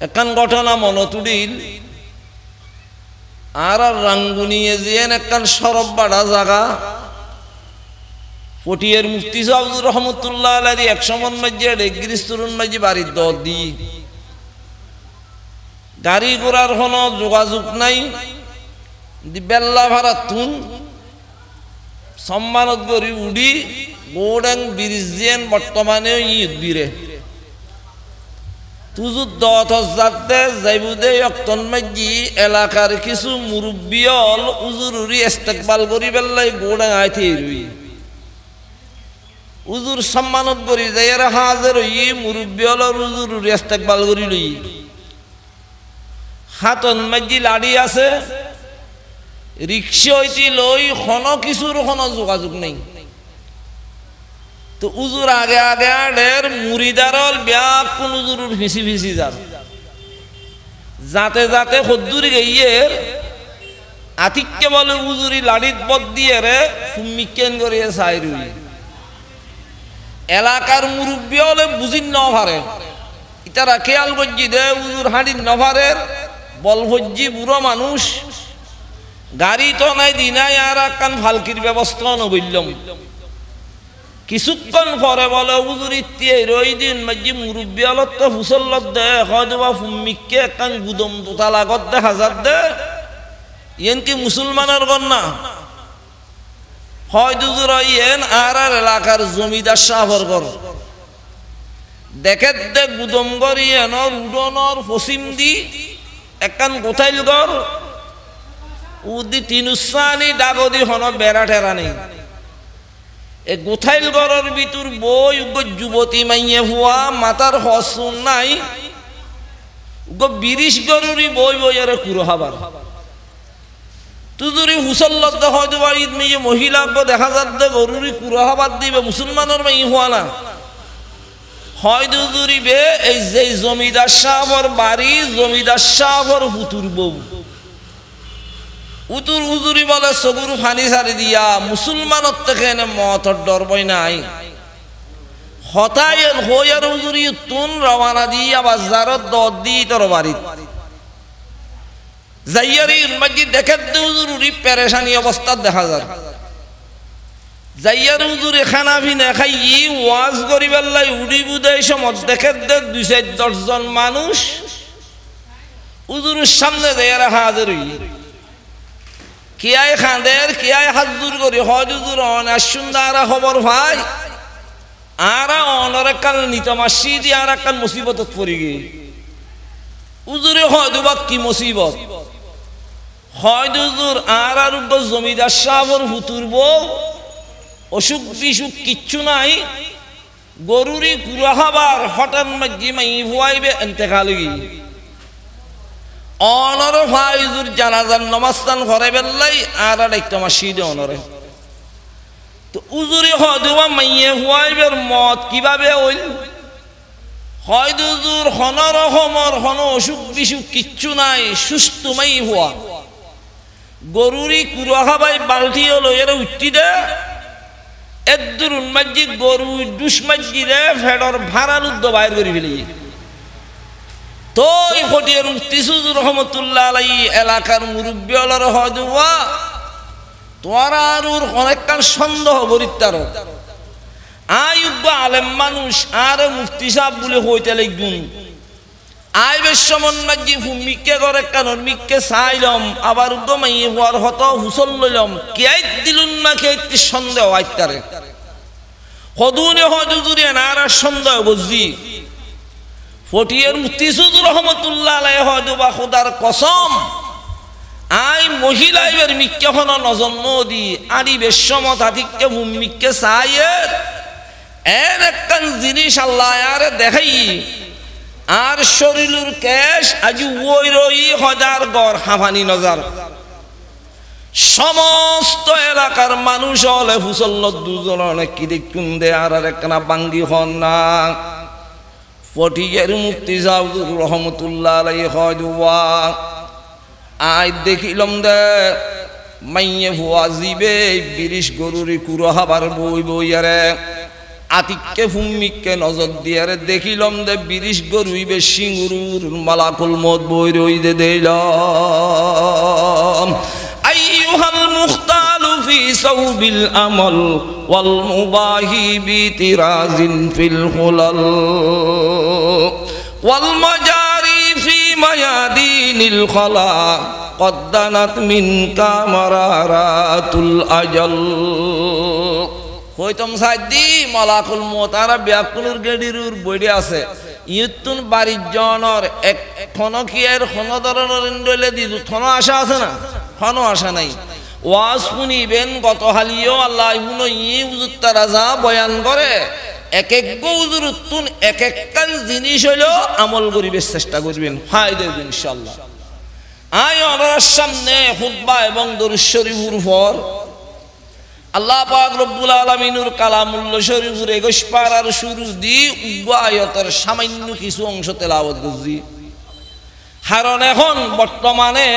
একান ঘটনা মনতুডিল আর রাঙ্গুনিয়ে যেন একান সরব বাড়া জায়গা পটিয়ের মুফতি সাহেব রহমতুল্লাহ আলাইহি এক সমন মাঝে রেগিরিস্তুরুন মাঝে বাড়ির দর দি গাড়ি ঘোড়ার কোনো যোগাযোগ নাই বেল্লা ভাড়া তুন সম্মানত করি উড়ি গোডাং ব্রিজ যেন বর্তমানে ঈদ বিরে তুজুর দে যাইবুদে অক্তন মাঝি এলাকার কিছু মুরব্বিয়ল উজুরুরি ইস্তেকবাল করি বেল্লাই গোডাং আইতে রই উজুর সম্মানত করি যাইরা হাজার হই মুরব্বিয়লর উজুরুরি ইস্তেকবাল করি লই হাতন মাঝি লাড়ি আছে রিক্সা হইতে লই কোনো কিছুর কোনো যোগাযোগ নেই তো উজুর আগে আগে আডের মুরিদারল ব্যাগ কোন উজুরুর ফিসি ফিসি যার যাতে যাতে খদ্দুরি গইয়ের আতিককে বলে উজুরি লাড়িত বদ দিয়ে রে ফুমিকেন করিয়ে সাইরুই এলাকার মুরব্বী হলে বুঝিন ন পারে ইতারা খেয়াল করছি দে উজুর হাঁড়ির নভারের বলভজ্জি বুড়ো মানুষ গাড়ি তো নাই দিনাই আর একখান ফালকির ব্যবস্থা নবইলাম কিছুক্ষণ পরে বলে উজুর ইত্যাই রই দিন মাঝি মুরব্বী আলত তো ফুসল্লত দে হয়তো বা ফুমিককে একখান গুদম দোতালাগত দে হাজার দে ইয়েন কি মুসলমানের কন্যা হয় দুজুর ইয়েন আর আর এলাকার জমিদার সাহর কর দেখে দে গুদম গর ইয়েনর উডনর পশ্চিম দি একখান গোথাইল গর উদি তিনুসানি ডাগদি হন বেড়া টেরা নেই এ গোথাইল গরের ভিতর বই যুবতী মাইয়ে হুয়া মাতার হসুন নাই বিরিশ গরুরি বই বইয়ের কুড়ো হাবার তুদুরি হুসল্লত হয়তো বাড়িত মেয়ে মহিলা দেখা যাচ্ছে গরুরি কুড়ো হাবার দিবে মুসলমানের মাই হুয়া না হয় দুদুরি বে এই যে জমিদার সাহর বাড়ি জমিদার সাহর হুতুর বউ উতুর উজুরি বলে সগুর ফানি সারি দিয়া মুসলমানত থেকে মতর ডর বই নাই হতায় হইয়ার উজুরি তুন রওনা দি আবার জারত দর দি তোর বাড়িত যাইয়ারি মাঝি দেখে উজুরি পেরেশানি অবস্থা দেখা যায় যাইয়ার উজুরি খানা ভিনে খাই ওয়াজ করিবার উড়ি বুদাই সমত দেখে দেখ 2-4 জন মানুষ উজুরের সামনে যাইয়ারা হাজির কিয়াই খাঁদের কিয়াই হাজুর করি হজুর অনার খবর ভাই আর অনর কাল নিতমাসি দিয়ে আর একটা মুসিবত পড়ি গে উজুরে হয়তো বা কি মুসিবত হয়দুর আর আর জমিদার সাহর হুতুর বউ অসুখ বিসুখ কিচ্ছু নাই গরুরি কুড়াহাবার হঠাৎ মাঝি মাই ভুয়াইবে এতেকাল অনর ফাইজুর জানাজার নমাস্তান ঘরে বেল্লাই আর একটা মাসিদে অনরে তো উজুরি হয়দুবা মাইয়ে হুয়াইবের মত কিভাবে হইল হয়দুজুর হনর হমর হন অসুখ বিসুখ কিচ্ছু নাই সুস্থ মাই হুয়া গরুরি কুড়াহাবাই বালতি হলো এর উঠতি দে এদুর মাঝি গরু দুস মাঝি রে ফেডর ভাড়ার উদ্দ বাইর করে ফেলি তো এই ফটিয়ার মুফতি সুজুর রহমতুল্লাহ আলাইহি এলাকার মুরব্বী হলার হয়দুয়া তোর আর ওর অনেকক্ষণ সন্দেহ বরিত্তার আয়ুব আলেম মানুষ আর মুফতি সাহেব বলে হইতে লাগুন আইবের সমন মাঝি ফুমিকে করে কানর মিককে চাইলাম আবার উদ্যমাই হওয়ার হত হুসল লইলাম কে দিলুন না কে সন্দেহ আইতারে হদুনে হদুদুরে আর সন্দেহ বুঝি ফটিয়ার মুফতি সুজুর রহমতুল্লাহ আলাইহি হয়তো বা খোদার কসম আই মহিলা এবার মিক্কে হন নজন্ম দি আরি বেশমত আদিককে ভূমিকে চাইয়ের এর একখান জিনিস আল্লাহ আর দেখাই আর শরীরের কেশ আজি ওই রই হজার গড় হাফানি নজার সমস্ত এলাকার মানুষ হলে হুসল্ল দুজন অনেক কি দেখুন দে আর একখানা বাঙ্গি হন না ফটিয়ার মুফতি সাহেব রহমতুল্লাহ আলাইহি হয়দুয়া আই দেখিলাম দে মাইয়ে ভুয়া জিবে 20 গরুরি কুড়ো হাবার বই বইয়ারে আতিককে ফুম্মিককে নজর দিয়ে দেখিলাম দে 20 গরুইবে সিঙ্গুরুর মালাকুল মত বই রই দে দিলাম আইয়ুহাল মুখতালু ফি সাউবিল আমল ওয়াল মুবাহি বিতিরাজিন ফিল খুলাল ওয়াল মাজারি ফি মায়াদিনিল খলা কদ্দানাত মিনকা মারারাতুল আজাল হইতম সাইদি মালাকুল মত আর ব্যাকুলুর গেডিরুর বইডে আছে ইয়তুন বাড়ির জনর এক থন কি এর কোন ধরনের ইন্দ্রলে দিদু থন আশা আছে না থন আশা নাই ওয়াজ শুনিবেন গত হালিও আল্লাহ ইবনে ইউজুত রাজা বয়ান করে এক এক গৌজুরুতুন এক এক কান জিনিস হইলো আমল করিবে চেষ্টা করবেন ফায়দা হবে ইনশাআল্লাহ আয় ওনার সামনে খুতবা এবং দরুদ শরীফের উপর আল্লাহ পাক রব্বুল আলামিনের কালামুল্লাহ শরীফের 21 পারার শুরু দি আয়াতের সামান্য কিছু অংশ তেলাওয়াত করছি কারণ এখন বর্তমানে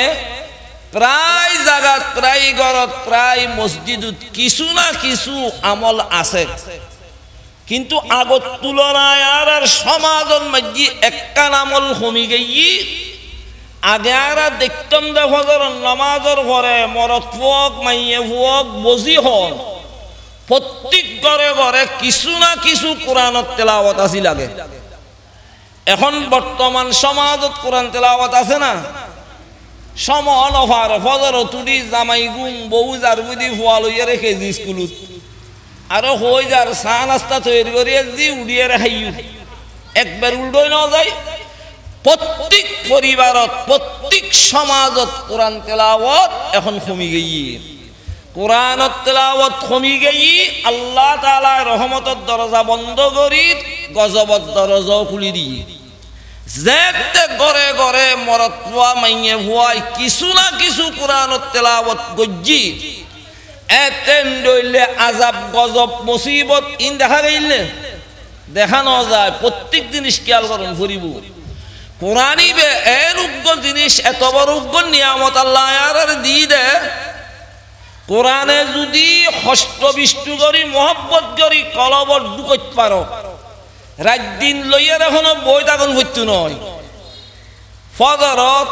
প্রায় জায়গা প্রায় ঘরত প্রায় মসজিদত কিছু না কিছু আমল আছে কিন্তু আগত তুলনায় আর সমাজের মধ্যে একখান আমল কমে গিয়ে আগে আরা দেখতাম দে ফজর নামাজের ঘরে মরদ ফুয়ক মাইয়ে ফুয়ক বজি হন প্রত্যেক ঘরে ঘরে কিছু না কিছু কোরআনত তেলাওয়াত আসি লাগে এখন বর্তমান সমাজত কোরআন তেলাওয়াত আছে না সমান অফার ফজর তুডি জামাই গুম বউ যার বুদি ফুয়া লইয়া রেখে দি স্কুলত আরো হই যার চা নাস্তা তৈরি করিয়া দি উড়িয়ে রেখাইও একবার উল্টোই না যায় প্রত্যেক পরিবারত প্রত্যেক সমাজত কোরআন তেলাওয়াত এখন কমে গিয়ে কোরআনত তেলাওয়াত কমে গিয়ে আল্লাহ তাআলা রহমতের দরজা বন্ধ করি গজবত দরজাও খুলে দিয়ে যেতে ঘরে ঘরে মরদ ফুয়া মাইয়ে ফুয়াই কিছু না কিছু কোরআনত তেলাওয়াত গজ্জি এতেন দইলে আযাব গজব মুসিবত ইন দেখা গইলে দেখানো যায় প্রত্যেক জিনিস খেয়াল করুন ফুরিব কোরআনই বে এর উগ্র জিনিস এত বড় উগ্র নিয়ামত আল্লাহ আর দিয়ে দে কোরআনে যদি হস্ত বিষ্টু করি মহব্বত করি কলবর ঢুকত পারো রাত দিন লইয়া এখনো বই তখন ভর্তি নয় ফজরত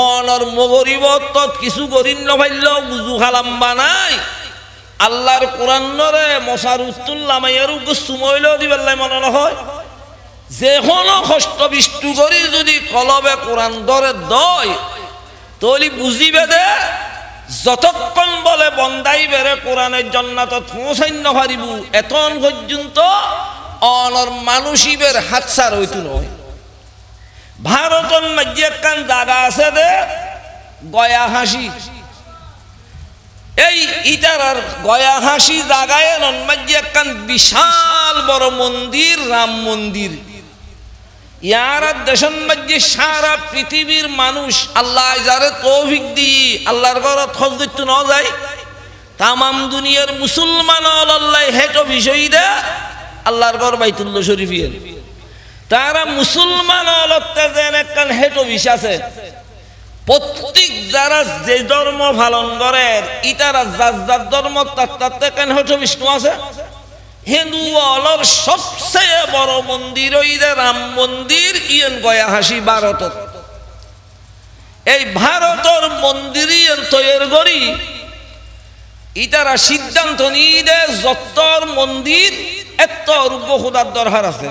অনর মগরিবত কিছু করিন নভাইল বুঝু খালাম বানাই আল্লাহর কোরআন নরে মশার উত্তুল্লাহ মাইয়ার উগ্র সুমইল দিবার মনে না হয় যে কোনো কষ্ট বিষ্টু করি যদি কলবে কোরআন ধরে দয় তলি বুঝিবে দে যতক্ষণ বলে বন্দাই বেড়ে কোরআনের জান্নাতত পৌঁছাই না পারিব এতন পর্যন্ত অনর মানুষিবের হাতছাড় হইতো নয় ভারতের মধ্যে একখান জায়গা আছে দে গয়া হাসি এই ইটার গয়া হাসি জায়গায় মধ্যে একখান বিশাল বড় মন্দির রাম মন্দির ইয়ার দেশের মধ্যে সারা পৃথিবীর মানুষ আল্লাহ যারে তৌফিক দি আল্লাহর ঘরত হজ করতে না যায় তাম দুনিয়ার মুসলমান আল্লাহ হেটো বিষয় দে আল্লাহর ঘর বাইতুল্লাহ শরীফের তারা মুসলমান অলতে যেন একখান হেটো বিষ আছে প্রত্যেক যারা যে ধর্ম পালন করে ইতারা যার যার ধর্ম তার একখান হেটো বিষ্ণু আছে হিন্দু অলর সবচেয়ে বড় মন্দির ওই যে রাম মন্দির ইয়েন গয়া হাসি ভারতত এই ভারতের মন্দির ইয়েন তৈরি করি ইতারা সিদ্ধান্ত নিয়ে দে যতর মন্দির এত রূপ খোদার দরকার আছে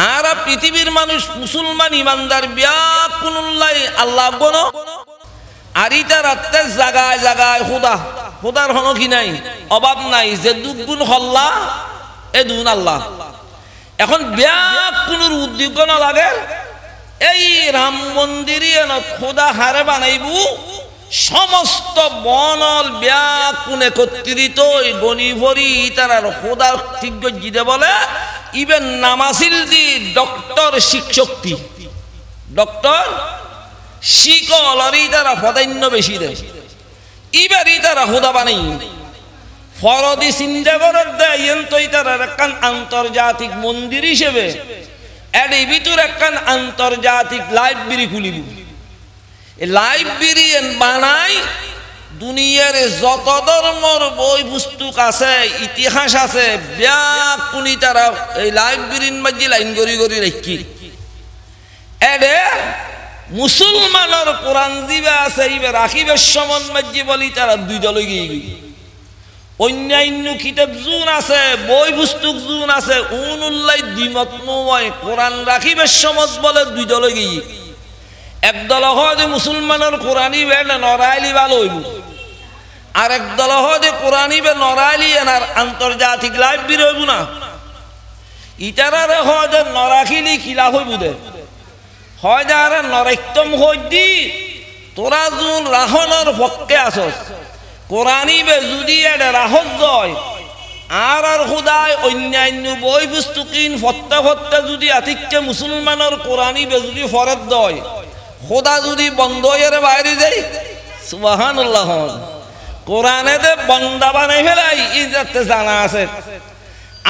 আর পৃথিবীর মানুষ মুসলমান ইমানদার ব্যাকুলুল্লাহ আল্লাহ গণ আর ইতারাতে জায়গায় জায়গায় খোদা খোদার হন কি নাই অভাব নাই যে দুগুণ হল্লা এ দুগুণ আল্লাহ এখন ব্যাকুলুর উদ্যোগ না লাগে এই রাম মন্দিরে খোদা হারে বানাইব সমস্ত বনল ব্যাকুল একত্রিত গণি ভরি তার খোদার ঠিক জিদে বলে ইভেন নামাসিল দি ডক্টর শিক্ষক্তি ডক্টর শিকল আর তারা ফদান্য বেশি দেয় ইবারই তারা খোদা বানাই ফরদি চিন্তা করে দেয় তো তারা একখান আন্তর্জাতিক মন্দির হিসেবে এর ভিতর একখান আন্তর্জাতিক লাইব্রেরি খুলিব লাইব্রেরি বানাই দুনিয়ার যত ধর্মর বই পুস্তক আছে ইতিহাস আছে ব্যাকুনি তারা এই লাইব্রেরির মাঝে লাইন গড়ি গড়ি রাখি এডে মুসলমানের কোরআন দিবে আছে ইবে রাখিবের সমন মাঝে বলি তারা দুই দলে গিয়ে অন্যান্য কিতাব জুন আছে বই পুস্তক জুন আছে উনুল্লাই দ্বিমত নয় কোরআন রাখিবের সমত বলে দুই দলে গিয়ে একদল হয় মুসলমানের কোরআনই বেড়ে নড়াইলি ভালো হইব আর একদল হয় কোরআনই বে নড়াইলি এনার আন্তর্জাতিক লাইব্রেরি হইব না ইটারারে হয় নরাখিলি খিলা হইব দে হয় যে আরে নরেক্তম হই দি তোরা জুন রাহনের পক্ষে আসস কোরআনই বে যদি এটা রাহত যায় আর আর খুদায় অন্যান্য বই পুস্তকিন ফত্তা ফত্তা যদি আতিককে মুসলমানের কোরআনই বে যদি ফরত দেয় খোদা যদি বন্ধ হয়ে বাইরে যাই সুবহানাল্লাহ কোরআনেতে বন্দা বানাই ফেলাই ইজাতে জানা আছে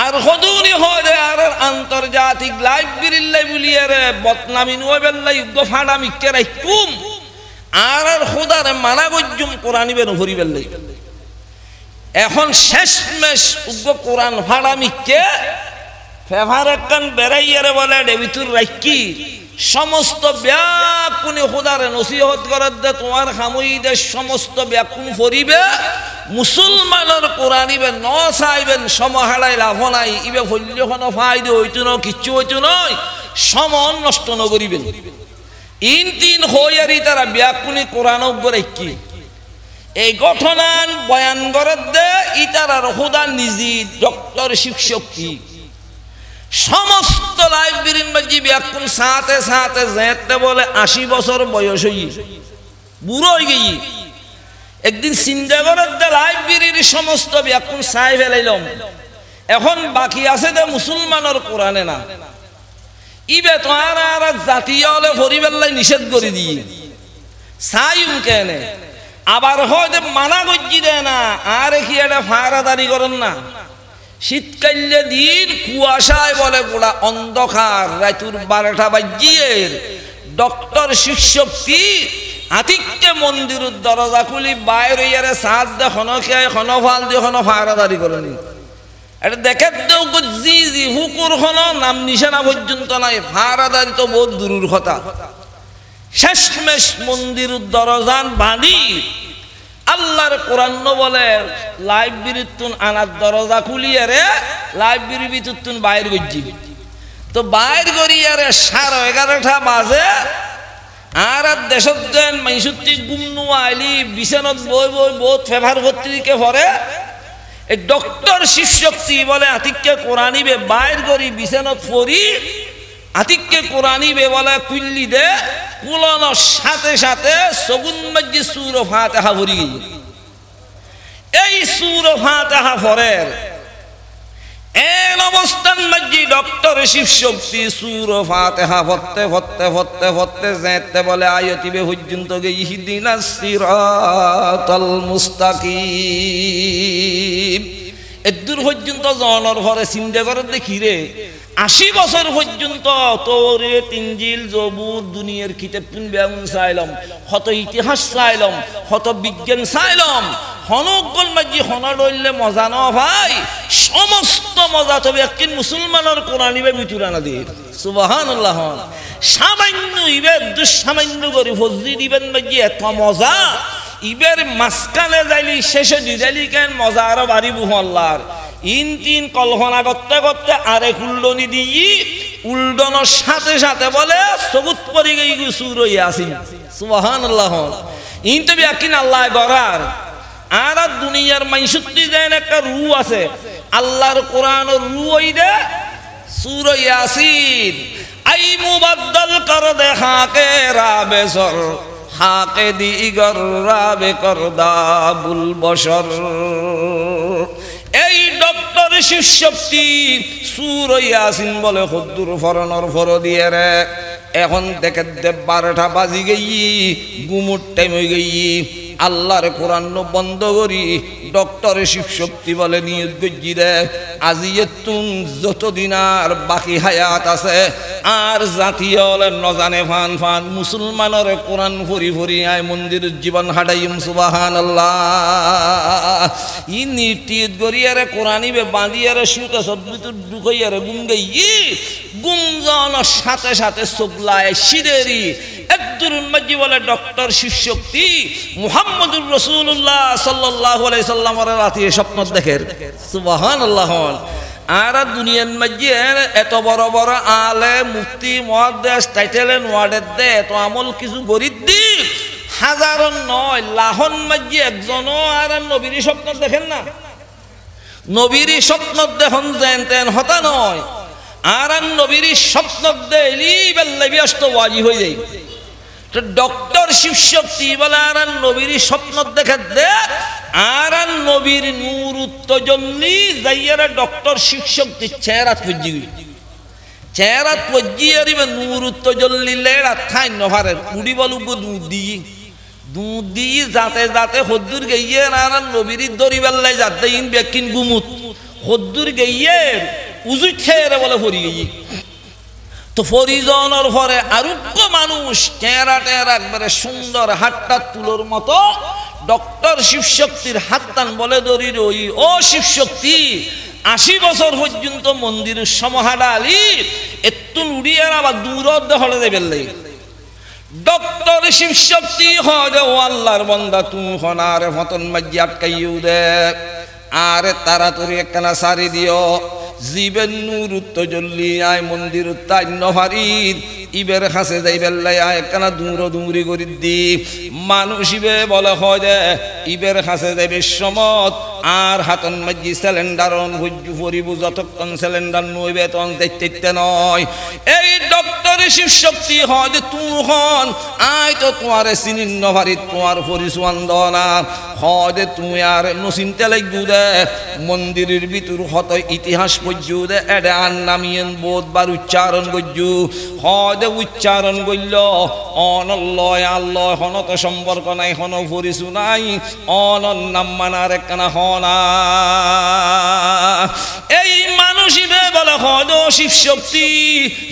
আর খদুনি হয় আর আন্তর্জাতিক লাইব্রেরির লাইব্রেরির বদনামি নবেল্লাই গফাডা মিকে রাখুম আর আর খোদার মানা গজ্জুম কোরআনি বেন ভরি বেল্লাই এখন শেষমেশ উগ্র কোরআন ফাড়া মিকে ফেভার একখান বেড়াইয়ারে বলে ডেবিতুর রাখি সমস্ত ব্যাকুনি খোদারে নসিহত করার দে তোমার খামুইদের সমস্ত ব্যাকুন ফরিবে মুসলমানের কোরআনিবে ন চাইবেন সমহারাই লাভ নাই ইবে ফল্যখন ফাইদে হইতো ন কিচ্ছু হইতো নয় সমন নষ্ট নকরিবেন ইন তিন হইয়ারি তারা ব্যাকুনি কোরআন রাখি এই ঘটনান বয়ান করার দে ইতারার খোদা নিজে ডক্টর শিক্ষক কি সমস্ত লাইব্রেরির মাঝে ব্যাকুন সাথে সাথে যেতে বলে 80 বছর বয়স হই বুড়ো হয়ে গেই একদিন চিন্তা করার দে লাইব্রেরির সমস্ত ব্যাকুন চাই ফেলাইলাম এখন বাকি আছে দে মুসলমানের কোরআনে না ইবে তো আর জাতীয় হলে পরিবেলাই নিষেধ করে দিয়ে চাইম কেনে আবার হয়তো মানা গজ্জি দেয় না আর কি এটা ফাড়াদারি করেন না শীতকালে দিন কুয়াশায় বলে গোড়া অন্ধকার রাতুর 12টা বাজিয়ে ডক্টর শিক্ষকটি আতিককে মন্দিরের দরজা খুলি বাইরে ইয়ারে সাত দে খেয়ে ফাল দিয়ে ফাড়াদারি করেনি এটা দেখে দেও জি জি হুকুর নাম নিশানা পর্যন্ত নাই ফাড়াদারি তো বহুত দূরের কথা শেষমেশ মন্দিরের দরজান বাঁধি আল্লাহর কোরআন বলে লাইব্রেরির তুন আনার দরজা খুলিয়ে রে লাইব্রেরির ভিতর তুন বাইর গজ্জি তো বাইর করিয়ে রে 11:30 বাজে আর দেশত যেন মাইসুত্তি গুমনু আইলি বিছানত বই বই বহুত ফেভার পত্রিকে পড়ে এই ডক্টর শিক্ষকটি বলে আতিককে কোরআনিবে বাইর করি বিছানত পড়ি আতিককে কোরআনিবে বলে কুল্লি দে কুলানোর সাথে সাথে সগুন মধ্যে সূরা ফাতিহা পড়ি এই সূরা ফাতিহা পড়ের এন অবস্থান মধ্যে ডক্টর শিবশক্তি সূরা ফাতিহা পড়তে পড়তে পড়তে পড়তে যেতে বলে আয়াতিবে পর্যন্ত গিয়ে ইহদিনাস সিরাতাল মুস্তাকিম এদূর পর্যন্ত জনের ঘরে চিন্তা করে দেখি রে 80 বছর পর্যন্ত তোরে তিনজিল জবুর দুনিয়ার কিতাব তুন বেগুন চাইলাম কত ইতিহাস চাইলাম কত বিজ্ঞান চাইলাম হনগল মাঝি হনা রইলে মজা ন ভাই সমস্ত মজা তবে একদিন মুসলমানের কোরআনিবে মিতুরানা দিয়ে সুবহানাল্লাহ সামান্য ইবে দুঃসামান্য করে ফজলি দিবেন মাঝি এত মজা ইবের মাসকালে যাইলি শেষে দিদালি কেন মজা আরো বাড়িব আল্লাহর ইন তিন কল্পনা করতে করতে আরে কুল্লনি দিই উল্ডনের সাথে সাথে বলে সবুত পরি গই সূরা ইয়াসিন সুবহানাল্লাহ ইন তো বিয়াকিন আল্লাহ গরার আর দুনিয়ার মাইসুত্তি যেন একটা রু আছে আল্লাহর কোরআনের রু ওই দে সূরা ইয়াসিন আই মুবাদ্দাল কর দে হাকে রাবেসর হাকে দিগর রাবে করদাবুল বশর এই ডক্টর শিবশক্তি সূরা ইয়াসিন বলে খুদ্দুর ফরনর ফর দিয়ে রে এখন দেখে 12টা বাজি গই গুমুর টাইম হয়ে গই আল্লাহর কোরআন বন্ধ করি ডক্টর শিবশক্তি বলে নিয়োগ গজ্জিরে আজিয়েতুন যতদিন আর বাকি হায়াত আছে আর জাতীয় নজানে ফান ফান মুসলমানের কোরআন ফরি ফরি আয় মন্দির জীবন হাডাইম সুবহানাল্লাহ ই নিটিত গরিয়ারে কোরআনিবে বাঁধিয়ারে সুতে সদ্বিতুর ঢুকাইয়ারে গুম গাই গুমজনের সাথে সাথে সোগলায় শিরেরি একদুরুন মাজি বলে ডক্টর শিবশক্তি মুহাম্মদুর রাসূলুল্লাহ সাল্লাল্লাহু আলাইহি সাল্লামের রাতে স্বপ্ন দেখের সুবহানাল্লাহ আর দুনিয়ার মাঝে এত বড় বড় আলে মুফতি মুহাদ্দিস টাইটেলেন ওয়ার্ডের দে এত আমল কিছু গরিব দি হাজারন নয় লাহন মাঝে একজনও আর নবীর স্বপ্ন দেখেন না নবীর স্বপ্ন দেখুন যেন তেন হতা নয় আর নবীর স্বপ্ন দেখলি বেল্লে ব্যস্ত ওয়াজি হয়ে যায় ডক্টর শিবশক্তি বলে আর নবীর স্বপ্ন দেখে দে আর নবীর নূর উত্তজল্লি যাইয়ারা ডক্টর শিবশক্তি চেহারা পজিয়ে নূর উত্তজল্লি লেড়া খাই নভারের উড়ি বলুব দুধ দিয়ে যাতে যাতে হদ্দুর গইয়ে আর নবীর দরিবাল্লাই যাতে ইন বেকিন গুমুত হদ্দুর গইয়ে উজু খেয়ে বলে ফরি গিয়ে তো ফরিজনের পরে আরোগ্য মানুষ চেহারা টেরা একবারে সুন্দর হাতটা তুলোর মতো ডক্টর শিবশক্তির হাতটান বলে দরির ওই ও শিবশক্তি 80 বছর পর্যন্ত মন্দিরের সমহাডা আলী একটু উড়িয়ে আবার দূরত হলে দেবেন ডক্টর শিবশক্তি হয় ও আল্লাহর বন্দা তুমি হনারে ফতন মাঝি আটকাইও দে আরে তাড়াতাড়ি একখানা সারি দিও জীবের নূর উত্তজল্লি আয় মন্দির উত্তাই নভারির ইবের কাছে যাইবেল্লাই আয় একখানা দূরি করি দি মানুষ ইবে বলে হয় দে ইবের কাছে যাইবে সমত আর হাতন মাঝি সিলিন্ডার ভুজু ফরিব যতক্ষণ সিলিন্ডার নইবে তখন দেখতে নয় এই ডক্টর শিবশক্তি হয় যে তুই হন আয় তো তোমার চিনি নভারিত তোমার পরিচয় দনা হয় যে তুমি আর নচিন্তে লাগবু দে মন্দিরের ভিতর হত ইতিহাস পর্যু দে এডে আন নামিয়েন বোধবার উচ্চারণ গজ্জু হয় দে উচ্চারণ করল অনল্লয় আল্লহ হনত সম্পর্ক নাই হন পরিচয় নাই অনন নাম মানার একখানা হনা এই মানুষিবে বলে হয় শিবশক্তি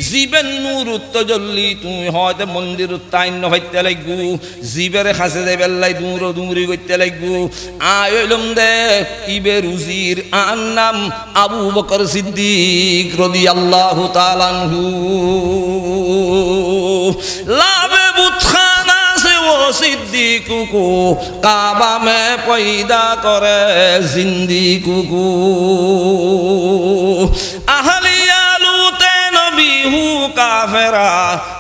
জীবের নূর উত্তজল্লি তুমি হয়তো মন্দির উত্তাইন্য হইতে লাগবু জীবের কাছে যে বেল্লাই দূরি করতে লাগবু আইলম দে ইবে রুজির আন নাম আবু বকর সিদ্দিক রাদিয়াল্লাহু তাআলা আনহু লাবে বুতখানা से वो सिद्दीक को काबा में पैदा करे जिंदीक को अहलिया लूते नबी हूँ काफिरा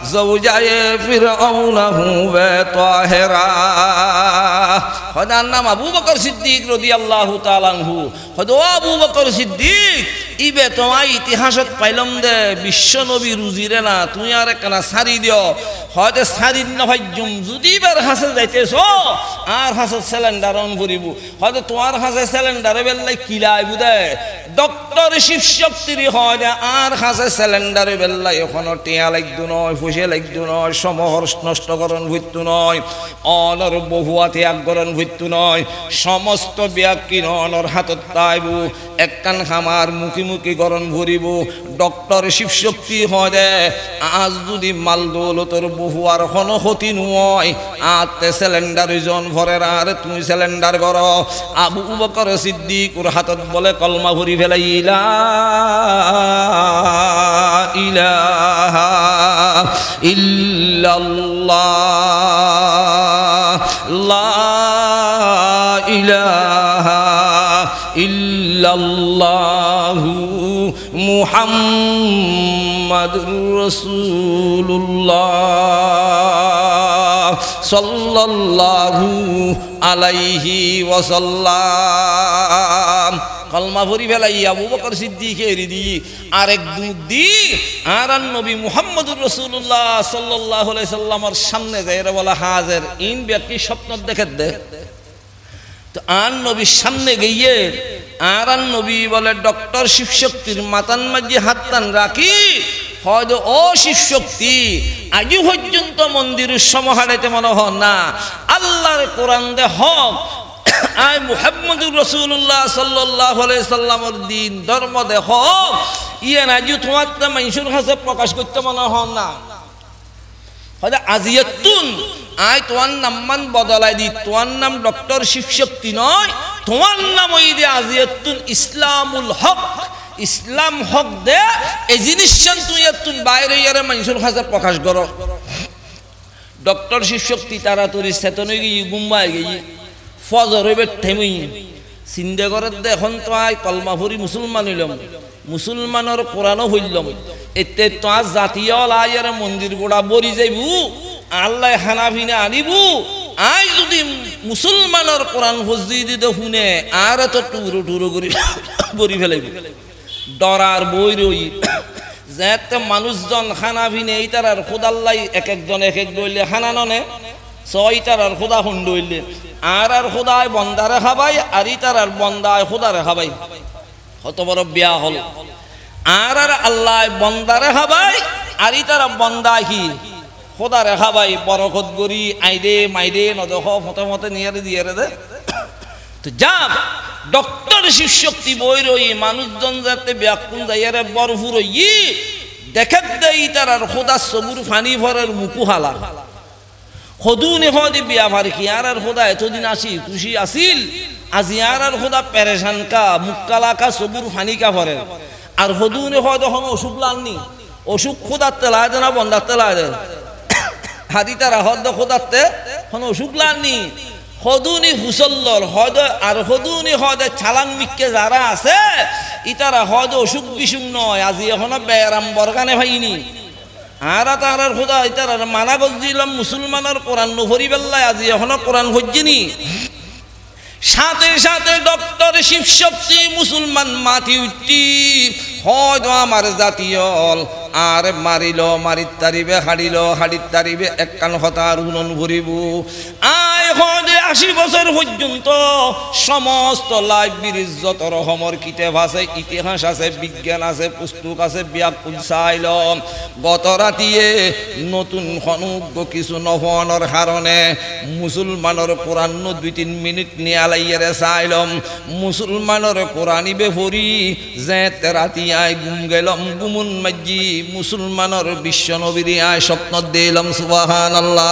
ज़ौजाए फिरऔन हूँ वे ताहिरा খোদার নাম আবু বকর সিদ্দিক রাদিয়াল্লাহু তাআলা আনহু খোদা আবু বকর সিদ্দিক ইবে তোমার ইতিহাসত পাইলাম দে বিশ্ব নবী রুজিরে না তুমি আর একখানা সারি দিও হয়তো সারি নহয় যদি বের হাসে যাইতেছ আর হাসে সিলিন্ডার অন করিব হয়তো তোমার হাসে সিলিন্ডারে বেল্লাই কিলাই বুদে ডক্টর শিবশক্তির হয় আর হাসে সিলিন্ডারে বেল্লাই এখনো টিয়া লাগতো নয় ফুসে লাগতো নয় সমহর নষ্টকরণ ভুইতো নয় অনর বহুয়া ত্যাগকরণ ভুইতো নয় সমস্ত ব্যাকি অনর হাতত তাইবু একখান খামার মুখি মুখি গরণ ভরিব ডক্টর শিবশক্তি হয় দে আজ যদি মাল দৌলতর বহুয়ার কোনো ক্ষতি নয় আতে সিলিন্ডার জন ভরের আর তুমি সিলিন্ডার কর আবু বকর সিদ্দিকুর হাতত বলে কলমা ভরি ফেলাই লা ইলাহা ইল্লাল্লাহ লা ইলাহা ইল্লাল্লাহু মুহাম্মাদুর রাসূলুল্লাহ সাল্লাল্লাহু আলাইহি ওয়াসাল্লাম কলমা ভরি ফেলাই আবু বকর সিদ্দিকের দি আরেক দুধ দি আর নবী মুহাম্মদুর রাসূলুল্লাহ সাল্লাল্লাহু আলাইহি সাল্লামের সামনে যাইরা বলা হাজির ইন ব্যক্তি স্বপ্ন দেখে দে তো আর নবীর সামনে গিয়ে আর নবী বলে ডক্টর শিবশক্তির মাতান মাঝে হাত টান রাখি হয়তো ও শিবশক্তি আজও পর্যন্ত মন্দিরের সমাহারেতে মনে হয় না আল্লাহ আল্লাহর কোরআন দে হক আই মুহাম্মদুর রাসূলুল্লাহ সাল্লাল্লাহু আলাইহি সাল্লামের দিন ধর্ম দে হক ইয়ে না যে তোমার মানুষের কাছে প্রকাশ করতে মনে হন না হয়তো আজিয়াতুন আই তোমার নামমান বদলাই দি তোমার নাম ডক্টর শিবশক্তি নয় তোমার নাম ওই দে আজিয়াতুন ইসলামুল হক ইসলাম হক দে এই জিনিসটা তুই তুই বাইরে ইয়ারে মানুষের কাছে প্রকাশ করো ডক্টর শিবশক্তি তাড়াতাড়ি চেতন গিয়ে গুম্বাই গিয়ে ফজর হইবে থেমুই চিন্তা করে এখন তো আই কলমা ভরি মুসলমান হইলাম মুসলমানের কোরআনও হইলাম এতে তো আজ জাতীয় আয়ের মন্দির গোড়া বরি যাইবু আল্লাহ হানাফিনে আনিবু আই যদি মুসলমানের কোরআন ফজি দিতে শুনে আর তো টুরো টুরো করে বরি ফেলাইব ডরার বই রই যেতে মানুষজন হানাফিনে এই তার খোদাল্লাই এক একজন এক এক দইলে হানা ননে ছয় তার খোদা হুন্ড হইলে আর খোদায় বন্দারে খাবাই আর ইতার বন্দায় খোদারে খাবাই কত বড় বিয়া হল আর আল্লাহ বন্দারে খাবাই আর ইতার বন্দায় কি খোদারে খাবাই বরকত গরি আইদে মাইদে নদখ মতে মতে নিয়ে দিয়ে দে তো যাক ডক্টর শিবশক্তি বই রই মানুষজন যাতে ব্যাকুল যাইয়ারে বরফুর ই দেখে দেই তার খোদা সবুর ফানি ভরের মুকু হালা খদুনে হদি বিয়া ভার কি আর খোদা এতদিন আসি খুশি আসিল আজি আর খোদা পেরেশান কা মুক্কালা কা সবুর ফানি কা ভরে আর খদুনে হদ হম অসুখ লাননি অসুখ খোদার তেলা দেনা বন্দার তেলা দে হাদি তারা হদ খোদারতে হন অসুখ লাননি হদুনি হুসল্লর হদ আর হদুনি হদে ছালাং মিক্কে যারা আছে ইতারা হদ অসুখ বিসুখ নয় আজি এখনো বেরাম বরগানে ভাইনি আর তার খোদা ইতার মানা গজিলাম মুসলমানের কোরআন নভরি বেল্লায় আজি এখনো কোরআন হজ্জিনি সাথে সাথে ডক্টর শিবশক্তি মুসলমান মাটি উঠি হয়তো আমার জাতীয় আর মারিল মারিত তারিবে হারিল হাড়িত তারিবে একখান হতার উনন ভরিব আয় হদে 80 বছর পর্যন্ত সমস্ত লাইব্রেরির যত রকমের কিতাব আছে ইতিহাস আছে বিজ্ঞান আছে পুস্তক আছে ব্যাকুল চাইল গত রাতিয়ে নতুন অনুজ্ঞ কিছু নহনের কারণে মুসলমানের কোরআন 2-3 মিনিট নিয়ে আলাইয়ারে চাইলম মুসলমানের কোরআনিবে ভরি যে রাতি আয় গুম গেলাম গুমুন মাজি মুসলমানের বিশ্ব নবীরে আয় স্বপ্ন দিলাম সুবহানাল্লাহ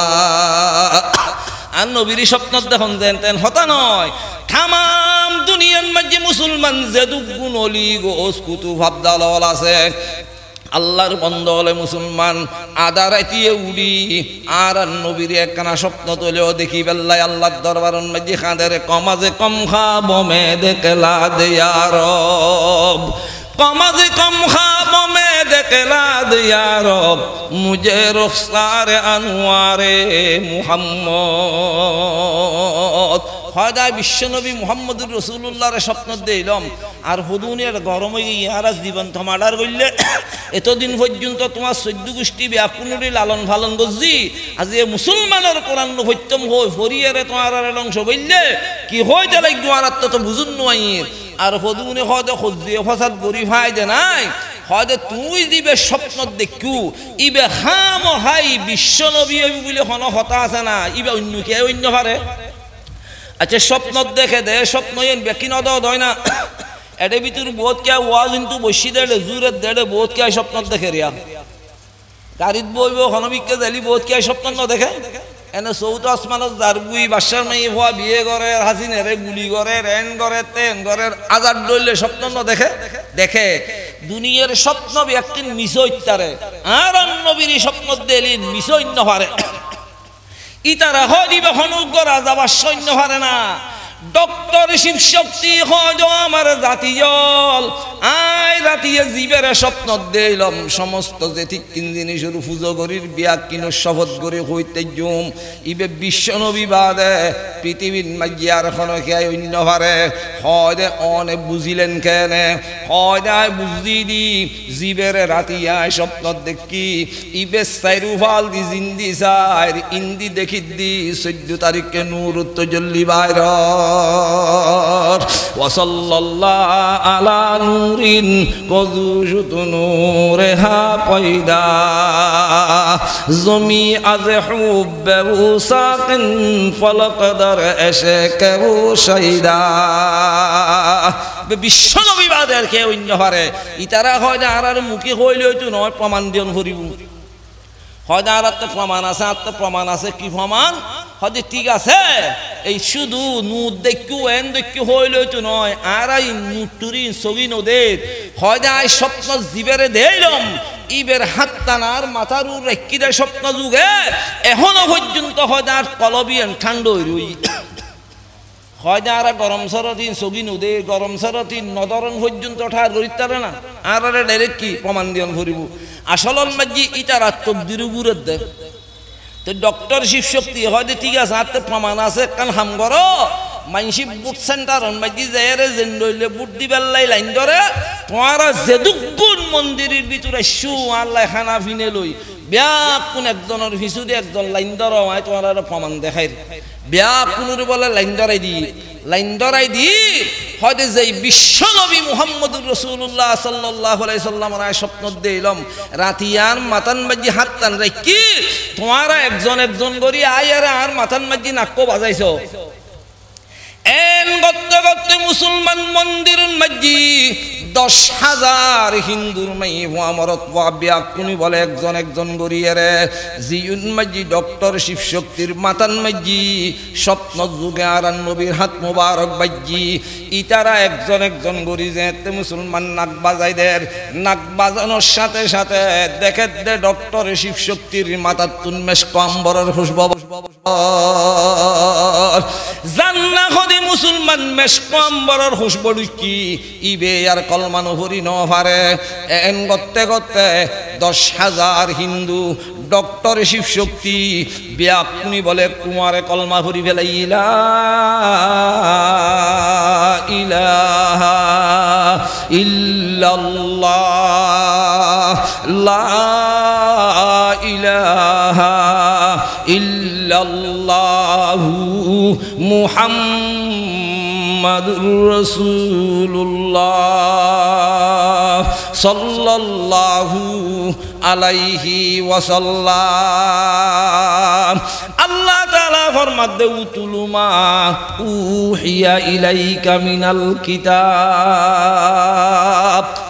আর নবীর স্বপ্ন দেখুন যেন তেন হতা নয় তামাম দুনিয়ার মাঝে মুসলমান যে দুগুণ অলি গোস কুতু ভাবদাল আছে আল্লাহর বন্ধ হলে মুসলমান আদা রাতিয়ে উড়ি আর নবীর একখানা স্বপ্ন তোলেও দেখি বেল্লাই আল্লাহর দরবারন মাঝে খাঁদের কমাজে কম খাব মে দেখলা দেয়া রব কমাজে কম খাব মে দেখলা দেয়া রব মুঝে রুখসার আনোয়ারে মুহাম্মদ হয়দায় বিশ্বনবী মুহাম্মদুর রাসূলুল্লাহর স্বপ্ন দিলাম আর হুদুনের গরমে ইয়ারাজ জীবন থমাডার কইলে এতদিন পর্যন্ত তোমার 14 গোষ্ঠী ব্যাকুলরে লালন পালন করছি আজ এ মুসলমানের কোরআন হইতম হই ফরিয়ারে তোমার অংশ বললে কি হইতে লাগবে আর তো বুঝুন নয় আর হুদুনে হয়তো খুঁজিয়ে ফসাদ গরি ভাই দে নাই হয়তো তুই দিবে স্বপ্ন দেখু ইবে হাম হাই বিশ্বনবী বলে কোনো হতা আছে না ইবে অন্য কে অন্য পারে আচ্ছা স্বপ্ন দেখে দে স্বপ্ন এন বেকি নদ হয় না এডে ভিতর বহুত কে ওয়াজ কিন্তু বসি দেড়ে জুরে দেড়ে বহুত কে স্বপ্ন দেখে রিয়া গাড়িত বইব হনবিককে জালি বহুত কে স্বপ্ন ন দেখে এনে চৌথ আসমানত জারগুই বাসার মাই হওয়া বিয়ে করে হাসিনেরে গুলি করে রেন করে তেন করে আজাদ ডইলে স্বপ্ন ন দেখে দেখে দুনিয়ার স্বপ্ন ব্যক্তির মিশইতারে আর নবীর স্বপ্ন দেলি মিশইন্য পারে ইতারা হদিবে হনুগ্য রাজাবার সৈন্য হারে না ডক্টর শিবশক্তি হজ আমার জাতীয় আয় রাতিয়ে জীবের স্বপ্ন দিলাম সমস্ত যে ঠিক তিন জিনিসের পুজো করির বিয়া কিনো শপথ করে হইতে জুম ইবে বিশ্বনবী বাদে পৃথিবীর মাঝিয়ার কোনো খেয়ে অন্য হারে হয় অনে বুঝিলেন কেনে হয় বুঝি দি জীবের রাতি আয় স্বপ্ন দেখি ইবে সাইরুফাল দি জিন্দি সাইর ইন্দি দেখি দি 14 তারিখে নূর উত্তর জল্লি বাইর ওয়াসাল্লাল্লাহু আলা নূরিন কযুশুত নূরহা পয়দা জমি আজ হুব্বু সাকিন ফলকদর এশকু শাইদা বিশ্ব নবী বাদের কে অন্য হারে ইতারা হয় না আর মুখে হইলে হইতো নয় প্রমাণ দিয়ন ভরিব হয় না আর প্রমাণ আছে আর প্রমাণ আছে কি প্রমাণ হয়তো ঠিক আছে এই শুধু নুট দেখু এন দেখু হইলে হইতো নয় আর এই নুটুরি সগি নদের হয় না স্বপ্ন জীবেরে দেইলাম ইবের হাত টানার মাথার উপর রেখি দেয় স্বপ্ন যুগে এখনো পর্যন্ত হয় না আর কলবিয়ান ঠান্ডা রই হয় না আর গরম সরতিন সগি নদে গরম সরতিন নদরন পর্যন্ত ঠার রইতারে না আর ডাইরেক্ট কি প্রমাণ দিয়ন ভরিব আসলন মাঝি ইটার আত্মবির গুরুত্ব দেয় তো ডক্টর শিব শক্তি হয়তো ঠিক আছে আর প্রমাণ আছে কারণ হাম করো মানসি বুট সেন্টার মাঝি যায় যেন লইলে বুট দিবেলাই লাইন ধরে তোমার যেদুগুণ মন্দিরের ভিতরে শু আল্লাহ খানা ফিনে লই ব্যাপ কোন একজনের ভিসুদে একজন লাইন ধরো হয় তোমার প্রমাণ দেখাই ব্যাপ কোনোর বলে লাইন ধরাই দি হয়তো যে বিশ্ব নবী মুহাম্মদুর রাসূলুল্লাহ সাল্লাল্লাহু আলাইহি সাল্লাম রায় স্বপ্ন দিলাম রাতিয়ার মাথান মাঝি হাত টান রাখি তোমারা একজন করি আয়ার আর মাথান মাঝি নাক্য বাজাইছো এন গত্তে মুসলমান মন্দির মাঝি 10,000 হিন্দুর মাই মরত ব্যাকুনি বলে একজন গড়িয়ে জিউন মাঝি ডক্টর শিব শক্তির মাতান মাঝি স্বপ্ন যুগে আর নবীর হাত মুবারক বাজি ইতারা একজন গড়ি যেতে মুসলমান নাক বাজাই দের নাক বাজানোর সাথে সাথে দেখে দে ডক্টর শিব শক্তির মাথার তুনমেশ কম্বরের খুশবু জান্না খদি মুসলমান মেশ কম্বরের খুশবু কি ইবে আর কলমানো ভরি ন পারে এন গত্তে 10,000 হিন্দু ডক্টর শিব শক্তি ব্যাকুনি বলে কুমারে কলমা ভরি ফেলাই লা ইলাহা ইল্লাল্লাহ লা ইলাহা ইল্লাল্লাহু মুহাম্মাদুর রাসূলুল্লাহ সাল্লাল্লাহু আলাইহি ওয়াসাল্লাম আল্লাহ তাআলা ফরমাতে উতুলুমা উহিয়া ইলাইকা মিনাল কিতাব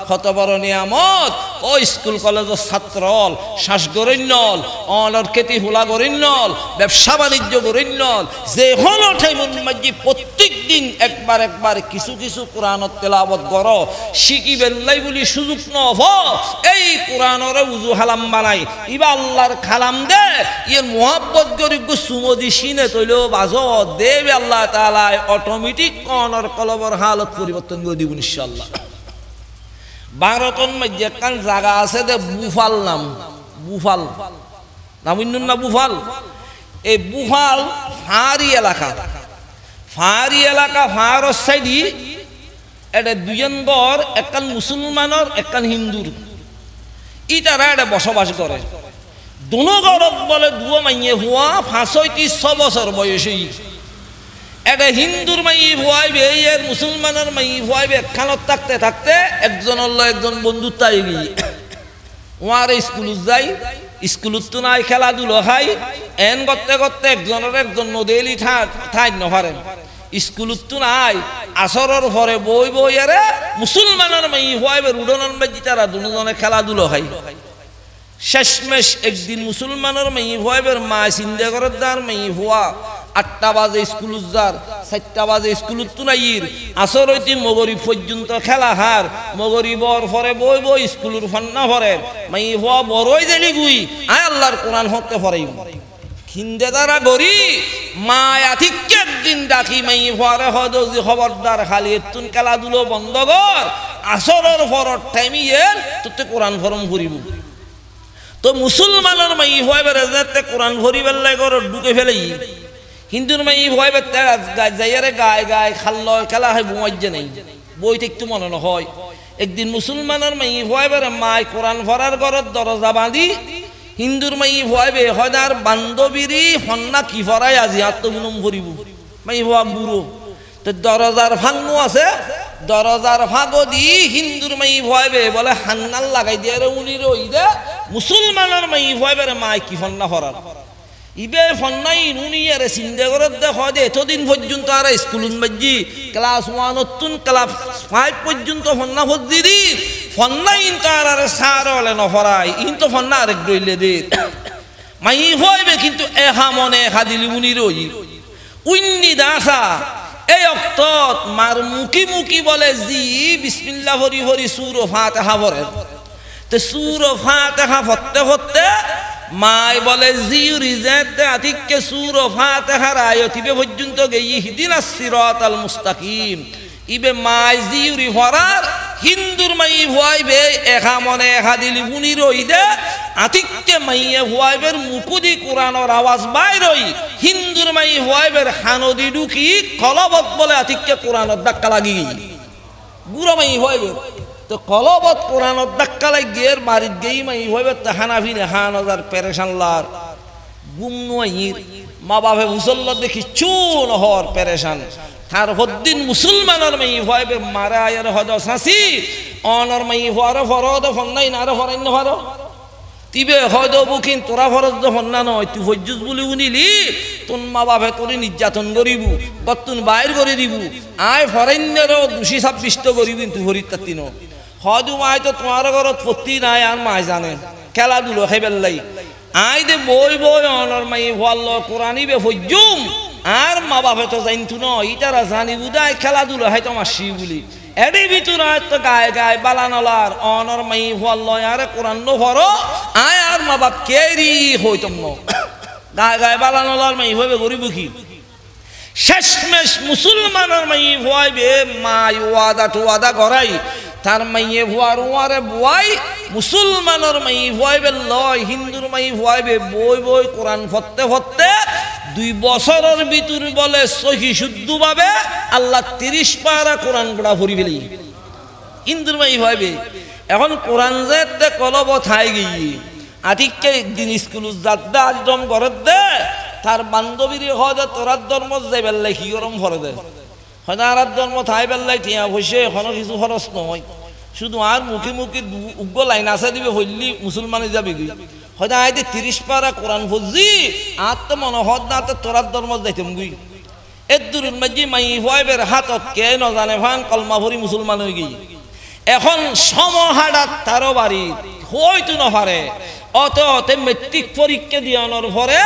কত বড় নিয়ামত ও স্কুল কলেজের ছাত্র শ্বাসগরিন্নল অনর খেতি হুলা গরিন্নল ব্যবসা বাণিজ্য গরিন্নল যে হলো ঠাইমুন মাঝি প্রত্যেক দিন একবার কিছু কোরআনত তেলাওয়াত করো শিখিবেন লাই বলি সুযোগ নহ এই কোরআনের উজু হালাম বানাই ইবা আল্লাহর খালাম দে ইয়ের মোহাব্বত গরিব সুমদি সিনে তৈলেও বাজো দেবে আল্লাহ তাআলা অটোমেটিক কনর কলবর হালত পরিবর্তন করে দিব ইনশাআল্লাহ ভারতন মধ্যে একখান জায়গা আছে দে বুফাল নাম বুফাল না বুফাল এই বুফাল ফাঁড়ি এলাকা ফাঁড়র সাইডি এটা দুজন ঘর একখান মুসলমানের একখান হিন্দুর ইতারা এটা বসবাস করে দুনো ঘরত বলে দুয়ো মাইয়ে হুয়া 65 বছর বয়সী এটা হিন্দুর মাই ভুয়াইবে এর মুসলমানের মাই ভুয়াইবে খানত থাকতে একজন বন্ধুত্ব গিয়ে ওয়ার স্কুলত যাই স্কুলত তো নাই খেলাধুলো খাই এন করতে একজন নদেলি ঠাই নহারে স্কুলত তো নাই আসরের পরে বই আরে মুসলমানের মাই ভুয়াইবে রুডনের মাঝি তারা দুজনে খেলাধুলো খাই শেষমেশ একদিন মুসলমানের মাই ভুয়াইবের মা চিন্তা করে দার মাই ভুয়া 8টা বাজে স্কুল যার 4টা বাজে স্কুল তুনাইর আসর হইতে মগরিব পর্যন্ত খেলা হার মগরিবর পরে বই স্কুলের ফান্না ভরে মাই হওয়া বড়ই জানি গুই আয় আল্লাহর কোরআন হতে পড়াই খিন্দে দ্বারা গরি মা আতিক একদিন ডাকি মাই হওয়ারে হদজি খবরদার খালি এতুন খেলাধুলো বন্ধ কর আসরের পরের টাইমে তোতে কোরআন ফরম করিব তো মুসলমানের মাই হওয়া বেড়ে কোরআন ভরিবার লাগে ঢুকে ফেলাই হিন্দুর মাই ভয় যাইয়ারে গায়ে খাল্ল খেলা হয় বুমাইজে নেই বই একটু মনে হয় একদিন মুসলমানের মাই ভয় বেড়ে মাই কোরআন ভরার ঘরের দরজা বাঁধি হিন্দুর মাই ভয় বে হয়দার বান্ধবীরই হন্না কি ভরাই আজি আত্মগুণম ভরিব মাই হওয়া বুড়ো তো দরজার ভাঙনু আছে দরজার ভাগো দি হিন্দুর মাই ভয়বে বলে হান্নাল লাগাই দিয়ে রে উনি রই দে মুসলমানের মাই ভয়বে রে মাই কি ফন্না ফরার ইবে ফন্নাই নুনি আরে চিন্তা করে দেখো দে এতদিন পর্যন্ত আর স্কুল মাঝি ক্লাস 1 অতুন ক্লাস 5 পর্যন্ত ফন্না ফজি দি ফন্নাই তার আর সার হলে নফরাই ইন তো ফন্না আরেক দইলে দে মাই ভয়বে কিন্তু এহা মনে খাদিলি উনি রই উন্নি দাসা এই অক্তত মার মুখি মুখি বলে জি বিসমিল্লাহ ভরি ভরি সূরা ফাতিহা পড়ে তে সূরা ফাতিহা পড়তে পড়তে মাই বলে জি রিজাতে আতিকে সূরা ফাতিহার আয়াতিবে পর্যন্ত গই ইহদিনাস সিরাতাল মুস্তাকিম ইবে মাই জি রি ফরার হিন্দুর মাই ভয়বে একা মনে একা দিলি বুনি রই দে আতিকে মাইয়ে ভয়বের মুকুদি কোরআনের আওয়াজ বাইরই হিন্দুর মাই ভয়বের হানদি ঢুকি কলবত বলে আতিকে কোরআনের ধাক্কা লাগি গুড়া মাই ভয়বে তো কলবত কোরআনের ধাক্কা লাগিয়ে বাড়ির গেই মাই ভয়বে তা হানাফি নে হানাজার পেরেশানলার গুমনুয়াইর মা বাপে মুসল্লা দেখি চুন হর পেরেশান তার হদ্দিন মুসলমানের মাই ভয়বে মারা আয়ের হদ সাসি অনর মাই হওয়ার ফরদ ফন্নাই না আর ফরাইন হর তিবে হয়তো বুকিন তোরা ফরজ যখন না নয় তুই হজ্জুজ বলি উনিলি তোর মা বাপে তোর নির্যাতন করিব বর্তুন বাইর করে দিব আয় ফরেন্যেরও 226 করিব তুই হরিত তাতি ন হয়তো মায় তো তোমার ঘরত পত্তি নাই আর মায় জানে খেলাধুলো খাইবেলাই আয় দে বই বই অনর মাই ভাল কোরআনিবে হজ্জুম আর মা বাপে তো জানতু ন ইটারা জানি বুদায় খেলাধুলো হয়তো মাসি বলি এডি ভিতর তো গায়ে গায়ে বালানলার অনর মাই ভাল আর কোরআন নো ভরো আয় আর মা বাপ কেরি হইতম ন গায়ে গায়ে বালানলার মাই হইবে গরিব কি শেষমেশ মুসলমানের মাই হইবে মাই ওয়াদা টু ওয়াদা করাই তার মাইয়ে ভুয়ার ওয়ারে বুয়াই মুসলমানের মাই হইবে লয় হিন্দুর মাই হইবে বই বই কোরআন পড়তে পড়তে 2 বছরের ভিতর বলে সহি শুদ্ধভাবে আল্লাহ 30 পারা কোরআন পড়া পড়ি ফেলি হিন্দুর মাই হইবে এখন কোরআন যেতে কলব থাই গই আতিককে একদিন স্কুল যাদ্দা একদম ঘরে দে তার বান্ধবীর হদে তোরার ধর্ম যাইবার কি গরম ভরে দে হয়তো আর ধর্ম থাই বেল্লাই টিয়া বসে এখনো কিছু খরচ নয় শুধু আর মুখে মুখে উগ্র লাইন আছে দিবে হইলি মুসলমানে যাবে গই হয়তো আইতে 30 পারা কোরআন ফুজি আর তো মনে হদ না তো তোরার ধর্ম যাইতাম গুই এর দূরের মাঝে মাই হইবের হাতত কে ন জানে ভান কলমা ভরি মুসলমান হয়ে গই এখন সমহাডাত তারও বাড়ি হইতো না পারে অততে মেট্রিক পরীক্ষা দিয়ানোর পরে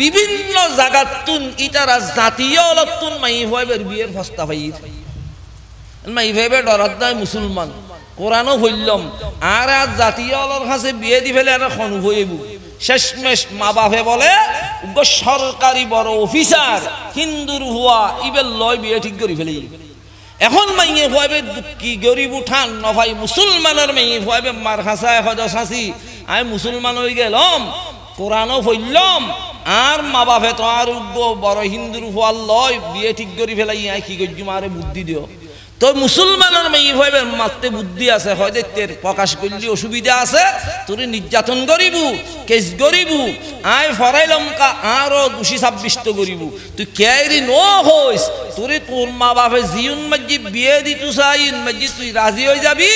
বিভিন্ন জায়গাতুন ইতারা জাতীয় লতুন মাই হইবের বিয়ের প্রস্তাব আইর মাই হইবে ডরাত নাই মুসলমান কোরআনও হইলম আর আজ জাতীয় আলোর কাছে বিয়ে দি ফেলে আর খনু হইব শেষমেশ মা বাপে বলে সরকারি বড় অফিসার হিন্দুর হুয়া ইবেল লয় বিয়ে ঠিক করে ফেলি এখন মাইয়ে হইবে কি গরিব উঠান নভাই মুসলমানের মাইয়ে হইবে মার হাসায় হজা শাসি আমি মুসলমান হয়ে গেলাম কোরআনও হইলম আর মা বাপে তো আর বড় হিন্দুর হুয়া লয় বিয়ে ঠিক করে ফেলাই আই কি গজ্জু মারে বুদ্ধি দিও তো মুসলমানের মাই হইবে মারতে বুদ্ধি আছে হয়তো তের প্রকাশ করলি অসুবিধা আছে তোর নির্যাতন করিব কেস করিব আয় ফরাইলম কা আরো 226 করিব তুই কেরি ন হইস তোরে তোর মা বাপে জিউন মসজিদ বিয়ে দিতু চাইন মসজিদ তুই রাজি হয়ে যাবি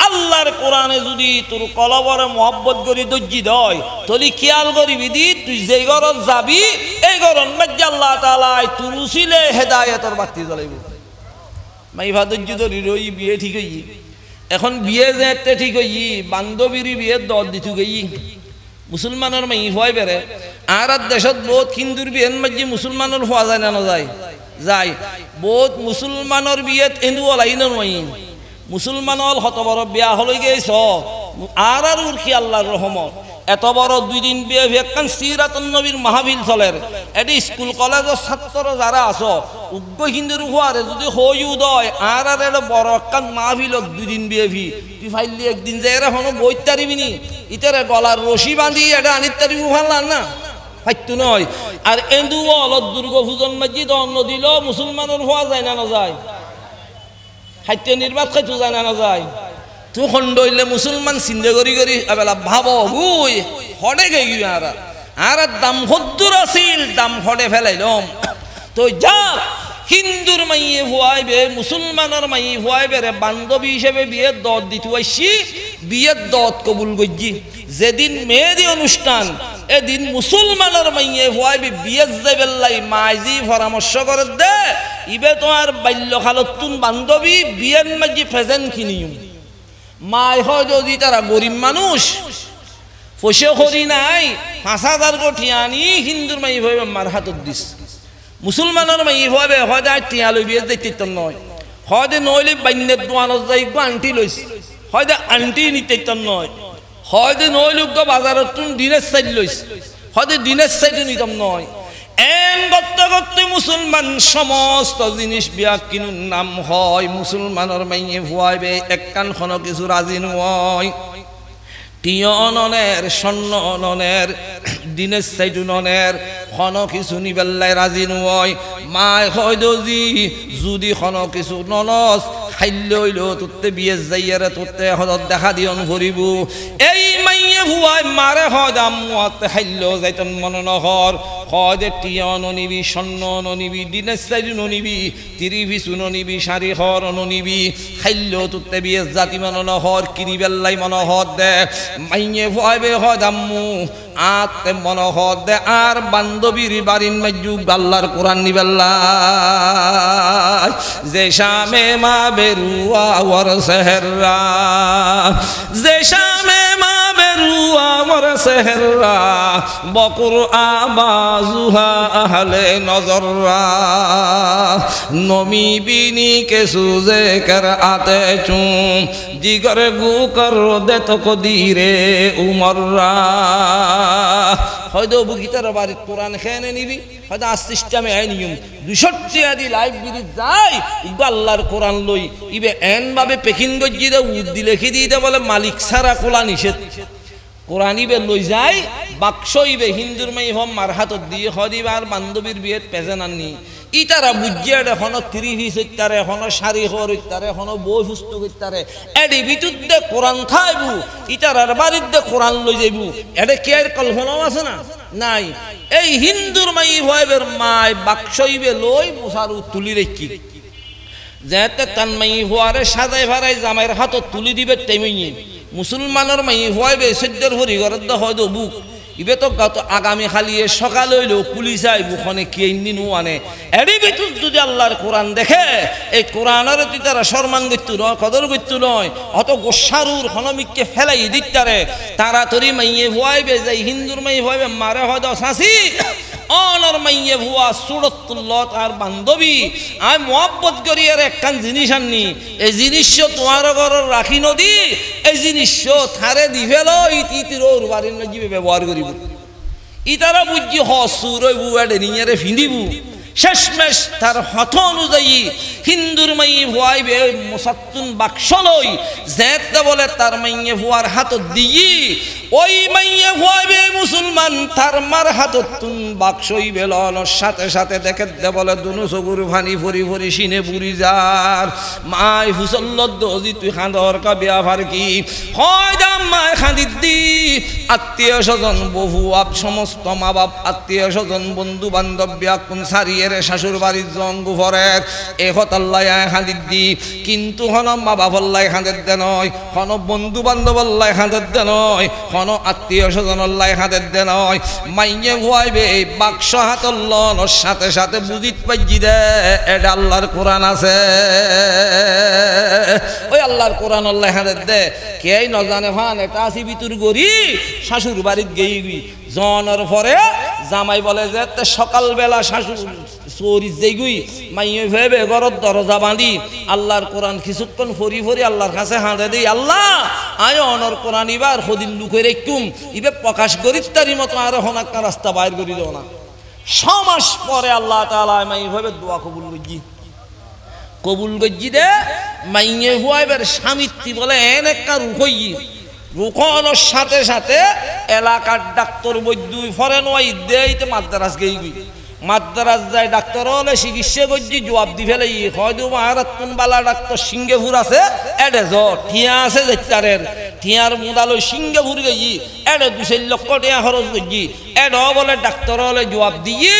আল্লাহর কোরআনে যদি তোর কলবরে মহব্বত করি দজ্জি দয় তলি খেয়াল করিবি দি তুই যে ঘরত যাবি এই ঘরত মসজিদ আল্লাহ তাআলা তোর উসিলে হেদায়েতের বাতি জ্বলাইব মাই ভাদজ্জু ধরি রই বিয়ে ঠিক হই এখন বিয়ে যেতে ঠিক হই বান্ধবীর বিয়ে দল দিতু গই মুসলমানের মাই হয় বেড়ে আর দেশত বহুত হিন্দুর বিয়ের মাঝে মুসলমানের হওয়া যায় না যায় যায় বহুত মুসলমানের বিয়েত এন্দু লাইন নয় মুসলমান হল হত বড় বিয়া হলে গেছ আর আর উর্খি আল্লাহর রহমত এত বড় 2 দিন বিয়ে একখান সিরাতুন নবীর মাহফিল চলের এটি স্কুল কলেজের ছাত্র যারা আছো উগ্র হিন্দুর হওয়ারে যদি হইউ দয় আর আর এটা বড় একখান মাহফিল 2 দিন বিয়ে তুই ফাইলি একদিন যে এরা হনো বইতে পারিবি নি ইতারে গলার রশি বাঁধি এটা আনিতে পারিবি ভাল্লাম না ফাইতু নয় আর এন্দু বল দুর্গা পূজন মসজিদ অন্ন দিল মুসলমানের হওয়া যায় না যায় খাইতে নির্বাত খাইতে যায় না যায় তুই খন্ড হইলে মুসলমান চিন্তা করি করি এবেলা ভাব গুই হডে গেই আর দাম হদ্দুর আছিল দাম হডে ফেলাইলম তো যা হিন্দুর মাইয়ে ভুয়াইবে মুসলমানের মাইয়ে ভুয়াইবে রে বান্ধবী হিসেবে বিয়ের দত দিতে আইসি বিয়ের দত কবুল গজ্জি যেদিন মেহেদি অনুষ্ঠান এদিন মুসলমানের মাইয়ে ভুয়াইবে বিয়ের যাইবেল্লাই মাইজি পরামর্শ করে দে ইবে তোমার বাল্যকালতুন বান্ধবী বিয়ের মাঝে প্রেজেন্ট কিনিও মাই হয় যদি তারা গরিব মানুষ পয়সা করি নাই 5,000 কোটি আনি হিন্দুর মাইয়ে ভুয়াইবে মার হাতত দিস মুসলমানের মাইয়ে ভুয়াইবে হয়তো আর টিয়া লই বিয়ে দিতে নয় হয়তো নইলে বান্যের দোয়ানত যাই আন্টি লইস হয়তো আন্টি নিতে নয় হয়তো নইলে বাজারত দিনের সাইড লইস হয়তো দিনের সাইডে নিতম নয় এন করতে করতে মুসলমান সমস্ত জিনিস বিয়া কিনুন নাম হয় মুসলমানের মাইয়ে ভুয়াইবে এক কানখন কিছু রাজি নয় টিয়নের স্বর্ণ অননের দিনের সাইডু ননের খন কিছু নিবেল্লাই রাজি নয় মায় হয় যদি খন কিছু ননস খাইল হইল তোতে বিয়ে যাইয়ারে তোতে হদত দেখা দিয়ন ভরিব এই মাইয়ে ভুয়াই মারে হয় আম্মুয়াতে খাইল যাইতন মনে নহর হয় টিয়ন নিবি স্বর্ণ নিবি দিনের সাইডু নিবি তিরি ভিসু নিবি শাড়ি হর নিবি খাইল তোতে বিয়ে জাতি মনে নহর কিনিবেল্লাই মনোহর দে মাইয়ে ভুয়াইবে হয় আম্মু আতে মনোহর দে আর বান্ধবীর বাড়ির মাঝু আল্লাহর কোরআন নিবেল্লাই যে শামে মা বেরুয়া ওর সেহরা যে শামে মা বেরুয়া ওর সেহরা বকুর আবাজুহা আহলে নজররা নমি বিনি কে সুজে কর আতে চুম জিগর গু কর দে তো কদিরে উমররা হয়তো বুকিতার বাড়ির কোরআন খেয়ে নিবি হয়তো আজ সিস্টেমে আই নিয়ম 200 আদি লাইভ বিড়ি যাই ইবা আল্লাহর কোরআন লই ইবে এন ভাবে পেকিং গজ্জি দে উদ্দি লিখি দিতে বলে মালিক সারা কোলা নিষেধ কোরআন ইবে লই যায় বাক্স ইবে হিন্দুর মাই হম মার হাতত দিয়ে হদিবা আর বান্ধবীর বিয়েত পেজেন আননি ইতারা বুঝিয়ে এখনো 30 ইত্যারে এখনো শাড়ি হর ইত্যারে এখনো বই সুস্থ ইত্যারে এডি বিদ্যুৎ কোরআন খাইবু ইতারার বাড়িতে কোরআন লই যাইবু এডে কি আর কল্পনাও আছে না নাই এই হিন্দুর মাই ভয়ের মাই বাক্সইবে লই মুসারু তুলি রেখি যেতে তান মাই হওয়ারে সাজাই ভারাই জামাইয়ের হাতত তুলি দিবে তেমিয়ে মুসলমানের মাই হইবে সদ্যের হরি ঘরত হয়তো বুক ইবে তো আগামী খালিয়ে সকাল হইলেও পুলিশ আইব ওখানে কে ইন্দিন আনে এরই ভিতর যদি আল্লাহর কোরআন দেখে এই কোরআনের তুই তারা সম্মান করতু নয় কদর করতু নয় অত গোসারুর হনমিককে ফেলাই দিকতারে তাড়াতাড়ি মাইয়ে ভুয়াইবে যাই হিন্দুর মাই ভুয়াইবে মারে হয়তো শাসি অনর মাইয়ে ভুয়া সুরতুল্লাহ তার বান্ধবী আমি মোহাব্বত করি আর একখান জিনিস আননি এই জিনিস তোমার ঘরের রাখি নদী এই জিনিস থারে দিভেল ইতির বাড়ির নদী ব্যবহার করিব ইতারা বুঝি হসুর বুয়াডে নিয়ে ফিঁদিবু শেষমেশ তার হথ অনুযায়ী হিন্দুর মাই ভুয়াইবে মোসাত্তুন বাক্স লই যেতে বলে তার মাইয়ে ভুয়ার হাতত দিই ওই মাইয়ে ভুয়াইবে মুসলমান তার মার হাতত তুন বাক্সই বেলনের সাথে সাথে দেখে দে বলে দুনো চকুর ভানি ফরি ফরি সিনে পুরি যার মাই হুসল্লত দজি তুই খাঁদর কা বিয়া ভার কি হয় দাম মায় খাঁদিত দি আত্মীয় স্বজন বহু আপ সমস্ত মা বাপ আত্মীয় স্বজন বন্ধু বান্ধব কোন সারিয়ে শাশুর বাড়ির জঙ্গু ভরের এ হতাল্লাই খাঁদিত দি কিন্তু হন মা বাপল্লাই খাঁদের দে নয় হন বন্ধু বান্ধবল্লাই খাঁদের দে নয় হন আত্মীয় স্বজনল্লাই খাঁদের দে নয় মাইয়ে ভুয়াইবে এই বাক্স হাতল্লর সাথে সাথে বুঝিত পাইজি দে এটা আল্লাহর কোরআন আছে ওই আল্লাহর কোরআন আল্লাহ খাঁদের দে কে নজানে ফান এটা আসি ভিতর গড়ি শাশুর বাড়িত গেই জনের পরে জামাই বলে যে সকালবেলা শাশুর চোরি যেগুই মাইয়ে ভেবে ঘরত দরজা বাঁধি আল্লাহর কোরআন কিছুক্ষণ ফরি ফরি আল্লাহর কাছে হাঁটে দিই আল্লাহ আয় অনর কোরআন ইবার সদিন লুকে রেখুম ইবে প্রকাশ করি তারই মতো আর হনাক্কা রাস্তা বাইর করি দেও না 6 মাস পরে আল্লাহ তাআলা মাইয়ে ভেবে দোয়া কবুল গজ্জি দে মাইয়ে হুয়াইবের স্বামীত্তি বলে এন একটা রুখই রুখানোর সাথে সাথে এলাকার ডাক্তার বৈদ্য ফরেন ওই দেইতে মাদ্রাস গেই মাদ্রাস যায় ডাক্তার হলে চিকিৎসা করছি জবাব দি ফেলে হয়তো মহারাত্তন বালা ডাক্তার সিঙ্গেপুর আছে এডে জ্বর ঠিয়া আছে যেটারের টিয়ার মুদালো সিঙ্গাপুর গেছি এটা 2 লক্ষ টাকা খরচ করছি এটা বলে ডাক্তার হলে জবাব দিয়ে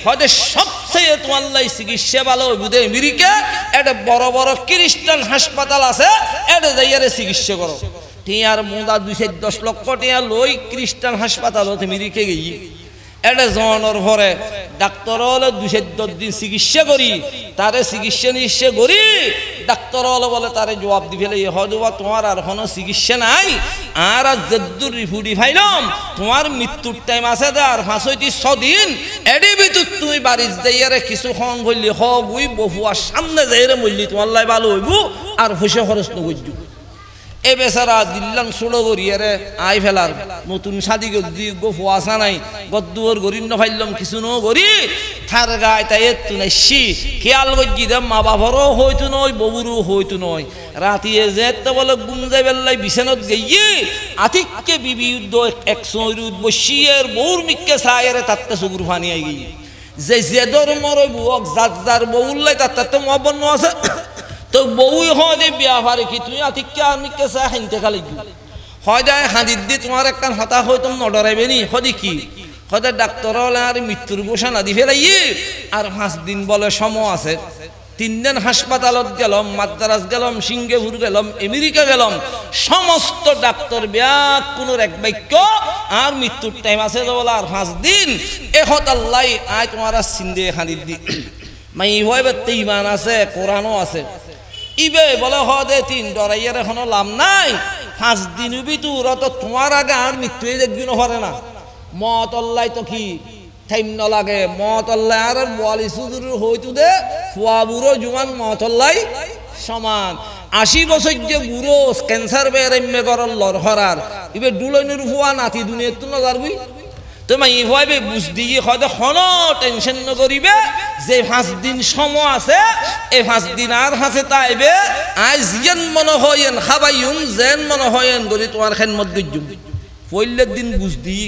হয়তো সবচেয়ে তোমার লাই চিকিৎসা ভালো বুঝে আমেরিকা এটা বড় বড় খ্রিস্টান হাসপাতাল আছে এটা যাইয়ারে চিকিৎসা করো টিয়ার মুদা 210 লক্ষ টাকা লই খ্রিস্টান হাসপাতাল আমেরিকা গেছি এটা জনের ভরে ডাক্তার হলে 210 দিন চিকিৎসা করি তারে চিকিৎসা নিশ্চয় করি ডাক্তার হলে বলে তারে জবাব দি ফেলে হয়তো তোমার আর কোনো চিকিৎসা নাই আর যেদুর রিফুডি ফাইলাম তোমার মৃত্যুর টাইম আছে আর 5-6 দিন এডি ভিতর তুমি বাড়ি যাইয়ারে কিছু খন বললি হই বহুয়ার সামনে যাইরে বললি তোমার লাই ভালো হইব আর পয়সা খরচ নগজ্জু এ বেচারা দিল্লাম ছোড়ো গড়িয়ারে আই ফেলার নতুন শাদি গদি গোফো আসা নাই গদ্দুয়ার গরিন ফাইলাম কিছু ন গড়ি থার গায় তাই এত নাইছি খেয়াল গজ্জি দে মা বাবারও হয়তো নয় বউরও হয়তো নয় রাতিয়ে যেতে বলে গুম যাই বেল্লাই বিছানত গিয়ে আতিককে বিবি যুদ্ধ 100 রুদ বসিয়ের বউর মিককে সায়েরে তাতে সুগুর ফানি আই গিয়ে যে জেদর মরই বুক যার বউলাই তাতে মবন্ন আছে তো বউই হয় বিয়া পারে কি তুই আতিককে আমিকে চা খাইতে খালি হয় যায় হাদির দি তোমার একটা হতা হয়তো নডরাইবে নি হদি কি হয়তো ডাক্তার হলে আর মৃত্যুর ঘোষণা দি ফেলাই আর 5 দিন বলে সময় আছে 3 দিন হাসপাতালত গেলাম মাদ্রাস গেলাম সিঙ্গাপুর গেলাম আমেরিকা গেলাম সমস্ত ডাক্তার ব্যাগ কোন এক বাক্য আর মৃত্যুর টাইম আছে বলে আর 5 দিন এহত আল্লাহ আয় তোমার সিন্দে হাদির দি মাই হইবে ইমান আছে কোরআনও আছে ইবে বলে হদে 3 ডরাইয়ার এখনো লাভ নাই 5 দিন ভিতর তো তোমার আগে আর মৃত্যু একদিন হরে না মত আল্লাহ তো কি টাইম ন লাগে মত আল্লাহ আর 42 সুদূর হইতো দে ফুয়া বুড়ো জুয়ান মত আল্লাহ সমান 80 বছর যে বুড়ো ক্যান্সার বেরেমে করল লরহরার ইবে ডুলনের ফুয়া নাতি দুনিয়াত তো নজারবি তুমি এইভাবে বুঝ দিয়ে হয়তো কোনো টেনশন নকরিবে যে 5 দিন সময় আছে এই 5 দিন আর হাসে তাইবে আজ যেন মনে হয়েন খাবাইম যেন মনে হয়েন ধরি তোমার খেদমত গজ্জুম পইলের দিন বুঝ দিই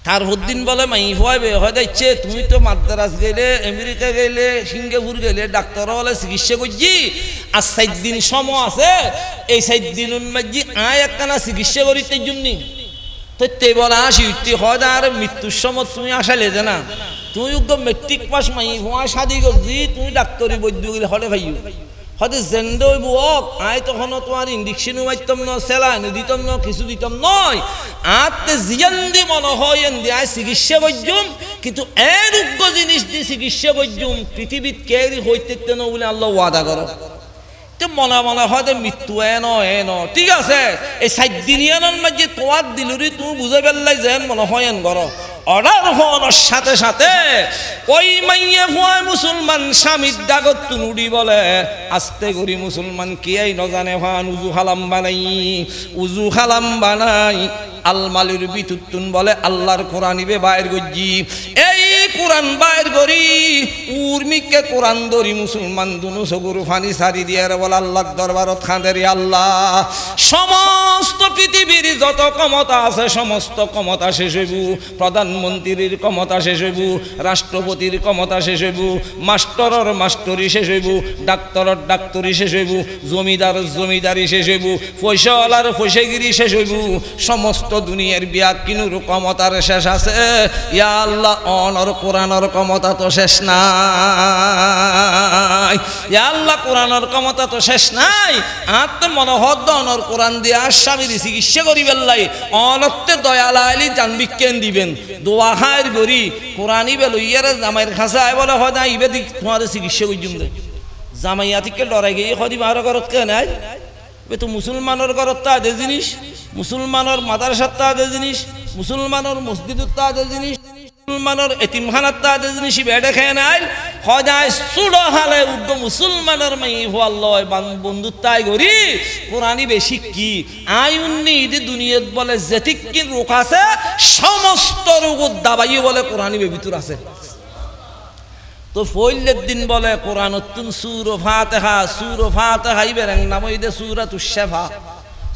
তারপর দিন বলে মাই ভাইবে হয়তো ইচ্ছে তুমি তো মাদ্রাস গেলে আমেরিকা গেলে সিঙ্গাপুর গেলে ডাক্তার বলে চিকিৎসা করছি আর 7 দিন সময় আছে এই 7 দিন মাঝে আয় একখানা চিকিৎসা করিতে জন্য তো তে বলা আসি হয় আর মৃত্যুর সময় তুমি আসালে যে না তুমি মেট্রিক পাস মাই হওয়া শাদি করছি তুমি ডাক্তারি বৈদ্য গেলে হলে ভাইও হয়তো জেন্ডে বুক আয় তখন তোমার ইঞ্জেকশনও মারতাম না স্যালাইনও দিতাম না কিছু দিতাম নয় আতে জিয়ান দি মনে হয় এন্দি আয় চিকিৎসা করজুম কিন্তু এই রোগ্য জিনিস দিয়ে চিকিৎসা করজুম পৃথিবীত কেউরি হইতে না বলে আল্লাহ ওয়াদা করো তো মনে মনে হয়তো মৃত্যু এন ঠিক আছে এই 7 দিনিয়ানোর মাঝে তোমার দিলুরি তুমি বুঝে পেলাই যেন মনে হয় এন করো অর্ডার হওয়ার সাথে সাথে ওই মাইয়ে ভয় মুসলমান স্বামীর ডাগত তুনুডি বলে আস্তে করি মুসলমান কি এই নজানে ভান উজু হালাম বানাই আলমালির বিতুতুন বলে আল্লাহর কোরআন ইবে বাইর গজ্জি এই কোরআন বাইর করি উর্মিকে কোরআন ধরি মুসলমান দুনু সগুরু ফানি সারি দিয়ে বলে আল্লাহর দরবারত খাঁদেরি আল্লাহ সমস্ত পৃথিবীর যত ক্ষমতা আছে সমস্ত ক্ষমতা শেষ হইব প্রধানমন্ত্রীর ক্ষমতা শেষ হইব রাষ্ট্রপতির ক্ষমতা শেষ হইব মাস্টরের মাস্টরি শেষ হইব ডাক্তারের ডাক্তারি শেষ হইব জমিদারের জমিদারি শেষ হইব পয়সাওয়ালার পয়সাগিরি শেষ হইব সমস্ত দুনিয়ার বিয়া কিনুর ক্ষমতার শেষ আছে ইয়া আল্লাহ অনর কোরআনের ক্ষমতা তো শেষ নাই ইয়া আল্লাহ কোরআনের ক্ষমতা তো শেষ নাই আত্ম মনোহদ্দ অনর কোরআন দিয়া স্বামীর চিকিৎসা করিবেন লাই অনত্তে দয়াল আইলি জানবিজ্ঞান দিবেন দোয়া হায়ের গরি কোরআন ইবে লইয়ারে জামাইয়ের খাসা আয় বলে হয় না ইবে দিক তোমার চিকিৎসা করজুম দে জামাইয়াতিকে ডরাই গিয়ে হদি বারো ঘরত কে নাই এ তো মুসলমানের ঘরত তা আদে জিনিস মুসলমানের মাদ্রাসার তা আদে জিনিস মুসলমানের মসজিদের তা আদে জিনিস মুসলমানের এতিমখানার তা আদে জিনিস বেড়ে খেয়ে নাই হদায় সুড়ো হালে উদ্য মুসলমানের মাই হওয়াল্লয় বন্ধুত্বাই গরি কোরআনি বেশি কি আইউন্নি ইদি দুনিয়াত বলে যেতিক কি রোগ আছে সমস্ত রোগ দাবাই বলে কোরআনি ভিতর আছে তো ফইলের দিন বলে কোরআনতুন সূরা ফাতিহা ইবেন নাম ইদে সূরাতুশ শাফা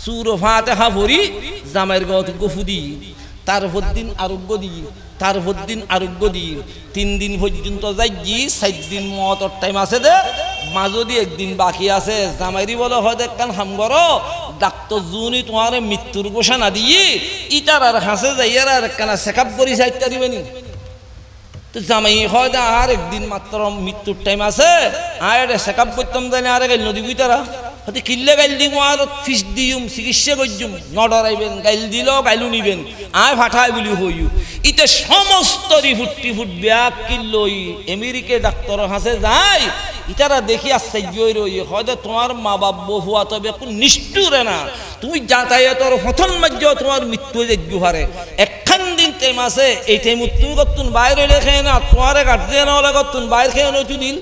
সূরা ফাতিহা পড়ি জামাইর গত গফুদি তারপর দিন আরোগ্য দিই তারপর দিন আরোগ্য দিই 3 দিন পর্যন্ত যাইজি 7 দিন মতর টাইম আছে দে মাঝদি একদিন বাকি আছে জামাইরি বলে হয়তো একখান হামগর ডাক্তার জুনি তোমার মৃত্যুর ঘোষণা দিয়ে ইটার আর হাসে যাইয়ার আর একখানা চেক আপ করি যাইতে দিবেনি তো জামাই হয়তো আর একদিন মাত্র মৃত্যুর টাইম আছে আর চেক আপ করতাম জানি আর গাইল নদী তারা হয়তো কিনলে গাইল দিব আর ফিস দিম চিকিৎসা করছুম নডরাইবেন গাইল দিল গাইলু নিবেন আয় ফাটাই বলি হইউ ইতে সমস্ত রিফুট ব্যাগ কিনলই আমেরিকা ডাক্তার হাসে যায় ইতারা দেখি আশ্চর্য রই হয়তো তোমার মা বাপ বহুয়া তবে কোন নিষ্ঠুরে না তুমি যাতায়াতর প্রথম মাঝে তোমার মৃত্যু যজ্ঞ হারে একখান দিন টাইম আছে এই টাইম তুমি করতুন বাইরে লেখে না তোমার গার্জেন হলে করতুন বাইরে খেয়ে নতুন দিল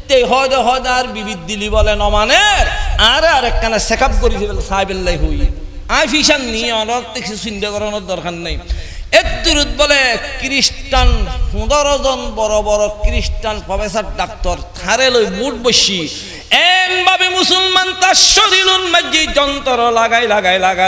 তে হয়তো হয়তো আর বিবিধ দিলি বলে নমানে আর একখানা চেক আপ করি সাহেবেল্লাই হই আই ফিসান নিয়ে অনেক কিছু চিন্তা করানোর দরকার নেই এদুরুদ বলে খ্রিস্টান 15 জন বড় বড় খ্রিস্টান প্রফেসর ডাক্তার থারে লই মুঠ বসি এমভাবে মুসলমান তার শরীরুন মাঝে যন্ত্র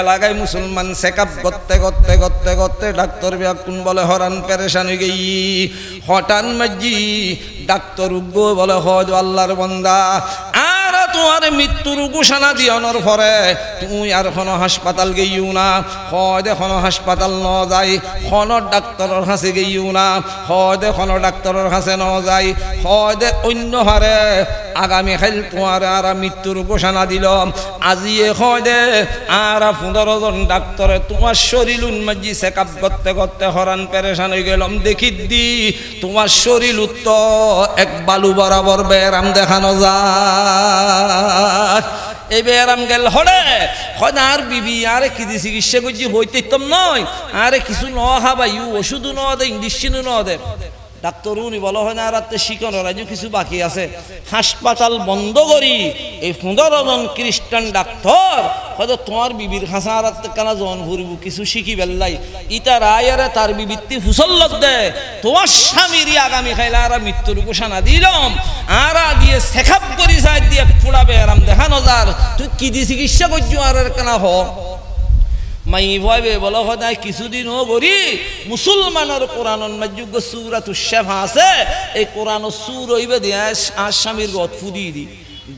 লাগাই মুসলমান চেক আপ করতে ডাক্তার ব্যাকুন বলে হরান পেরেশান হয়ে গেই হঠাৎ মাঝি ডাক্তার উগ্র বলে হজ আল্লাহর বান্দা আর তোমার মৃত্যুর ঘোষণা দিয়ানোর পরে তুমি আর কোনো হাসপাতাল গেইও না হয় কোনো হাসপাতাল ন যায় কোনো ডাক্তারের কাছে গেইও না হয় কোনো ডাক্তারের কাছে ন যায় হয় অন্য হারে আগামী খাইল তোমার আর মৃত্যুর ঘোষণা দিল আজিয়ে হয় আর 15 জন ডাক্তারে তোমার শরীর উন্মাজি চেক আপ করতে হরান পেরেশান হয়ে গেলাম দেখি দি তোমার শরীর উত্তর এক বালু বরাবর বেরাম দেখানো যায় এই বেরাম গেল হরে হয় আর বিবি আরে কি দি চিকিৎসা করছি হইতে তম নয় আরে কিছু ন খাবাই ওষুধও ন দে ইঞ্জেকশনও ন দে ডাক্তার উনি বলা হয় না আর শিখানোর আজও কিছু বাকি আছে হাসপাতাল বন্ধ করি এই 15 জন খ্রিস্টান ডাক্তার হয়তো তোমার বিবির খাঁচা আর কানা জন ঘুরব কিছু শিখি বেল্লাই ইটা রায়ারে তার বিবৃত্তি হুসল্লত দে তোমার স্বামীরই আগামী খাইলে আর মৃত্যুর ঘোষণা দিলাম আর দিয়ে চেকআপ করি যাই দিয়ে পুড়াবে আরাম দেখানো যার তুই কি দিয়ে চিকিৎসা করছো আর কানা হ মাই ভাইবে বলা হয় কিছুদিন ও করি মুসলমানের কোরআনের মাঝযোগ্য সূরাতুশ শাফা আছে এই কোরআনের সূর হইবে দিয়ে আর স্বামীর গত ফুদি দি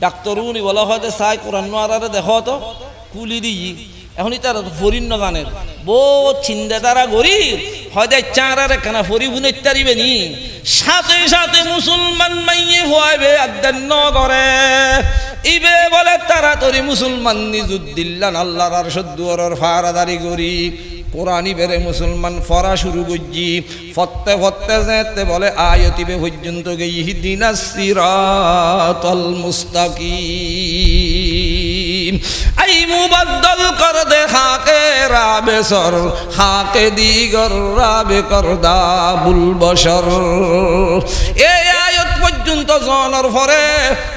ডাক্তার উনি বলা হয় চাই কোরআন আরে দেখো তো কুলি দিই এখনই তার ফরিন গানের বহুত চিন্তা তারা করি হয়তো চাঁড়ার একখানা ফরি বুনে তারিবে নি সাথে সাথে মুসলমান মাইয়ে ভয়বে আদান্য করে ইবে বলে তাড়াতাড়ি মুসলমান নিজুদ্দিল্লান আল্লাহর আরশের দুয়ারের ফারাদারি করি কোরআনি বেরে মুসলমান ফরা শুরু করছি ফত্তে যেতে বলে আয়াতিবে পর্যন্ত গিয়ে ইহদিনাস সিরাতাল মুস্তাকিম আই মুবাদ্দাল কর দে খাকে রাবে সর খাকে দিগর রাবে কর দাবুল বশর এই আয়াত পর্যন্ত জনের পরে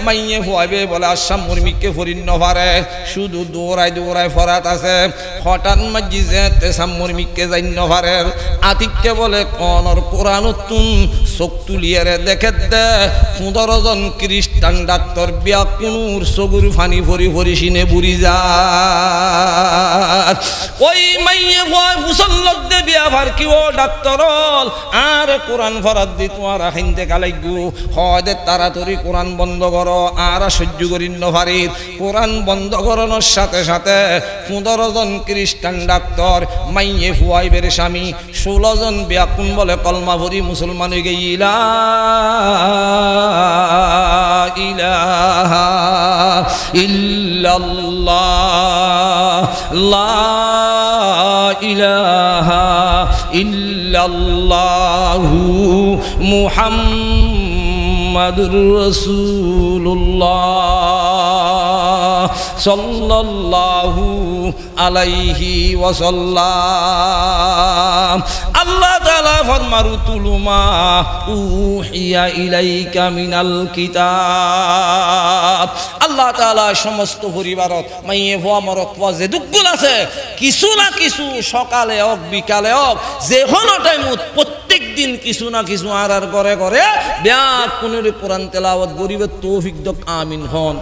মাইয়ে হইবে বলে আসাম মুরমিকে ফরিন পারে শুধু দৌড়ায় ফরাত আছে হঠাৎ মাঝি যেতে সামুরমিকে যাইন পারে আতিককে বলে কনর কোরআনুতুন চোখ তুলিয়ারে দেখে দে 15 জন খ্রিস্টান ডাক্তার ব্যাকুনুর চগুর ফানি ভরি সিনে বুড়ি যায় ওই মাইয়ে ভয় মুসল্লত দে বিয়াভার কি ও ডাক্তার আর কোরআন ফরাত দি তোমার হিন্দে কালাইগু হয় তাড়াতাড়ি কোরআন বন্ধ করো আর সহ্য করি নভারি কোরআন বন্ধ করানোর সাথে সাথে 15 জন খ্রিস্টান ডাক্তার মাইয়ে ফুয়াইবের স্বামী 16 জন ব্যাকুন বলে কলমা ভরি মুসলমান হয়ে গেইলা ইলাহা ইল্লাল্লাহ লা ইলাহা ইল্লাল্লাহু মুহাম্মাদুর রাসূলুল্লাহ সাল্লাল্লাহু আলাইহি ওয়াসাল্লাম আল্লাহ তাআলা ফরমারু তুলুমা উহিয়া ইলাইকা মিনাল কিতাব আল্লাহ তাআলা সমস্ত পরিবারত মাইয়ে ভুয়া মরত যে দুঃখগুল আছে কিছু না কিছু সকালে হোক বিকালে হোক যে কোনো টাইমত প্রত্যেক দিন কিছু না কিছু আর করে ব্যাকুনের কোরআন তেলাওয়াত গরিবের তৌফিক দক আমিন হন।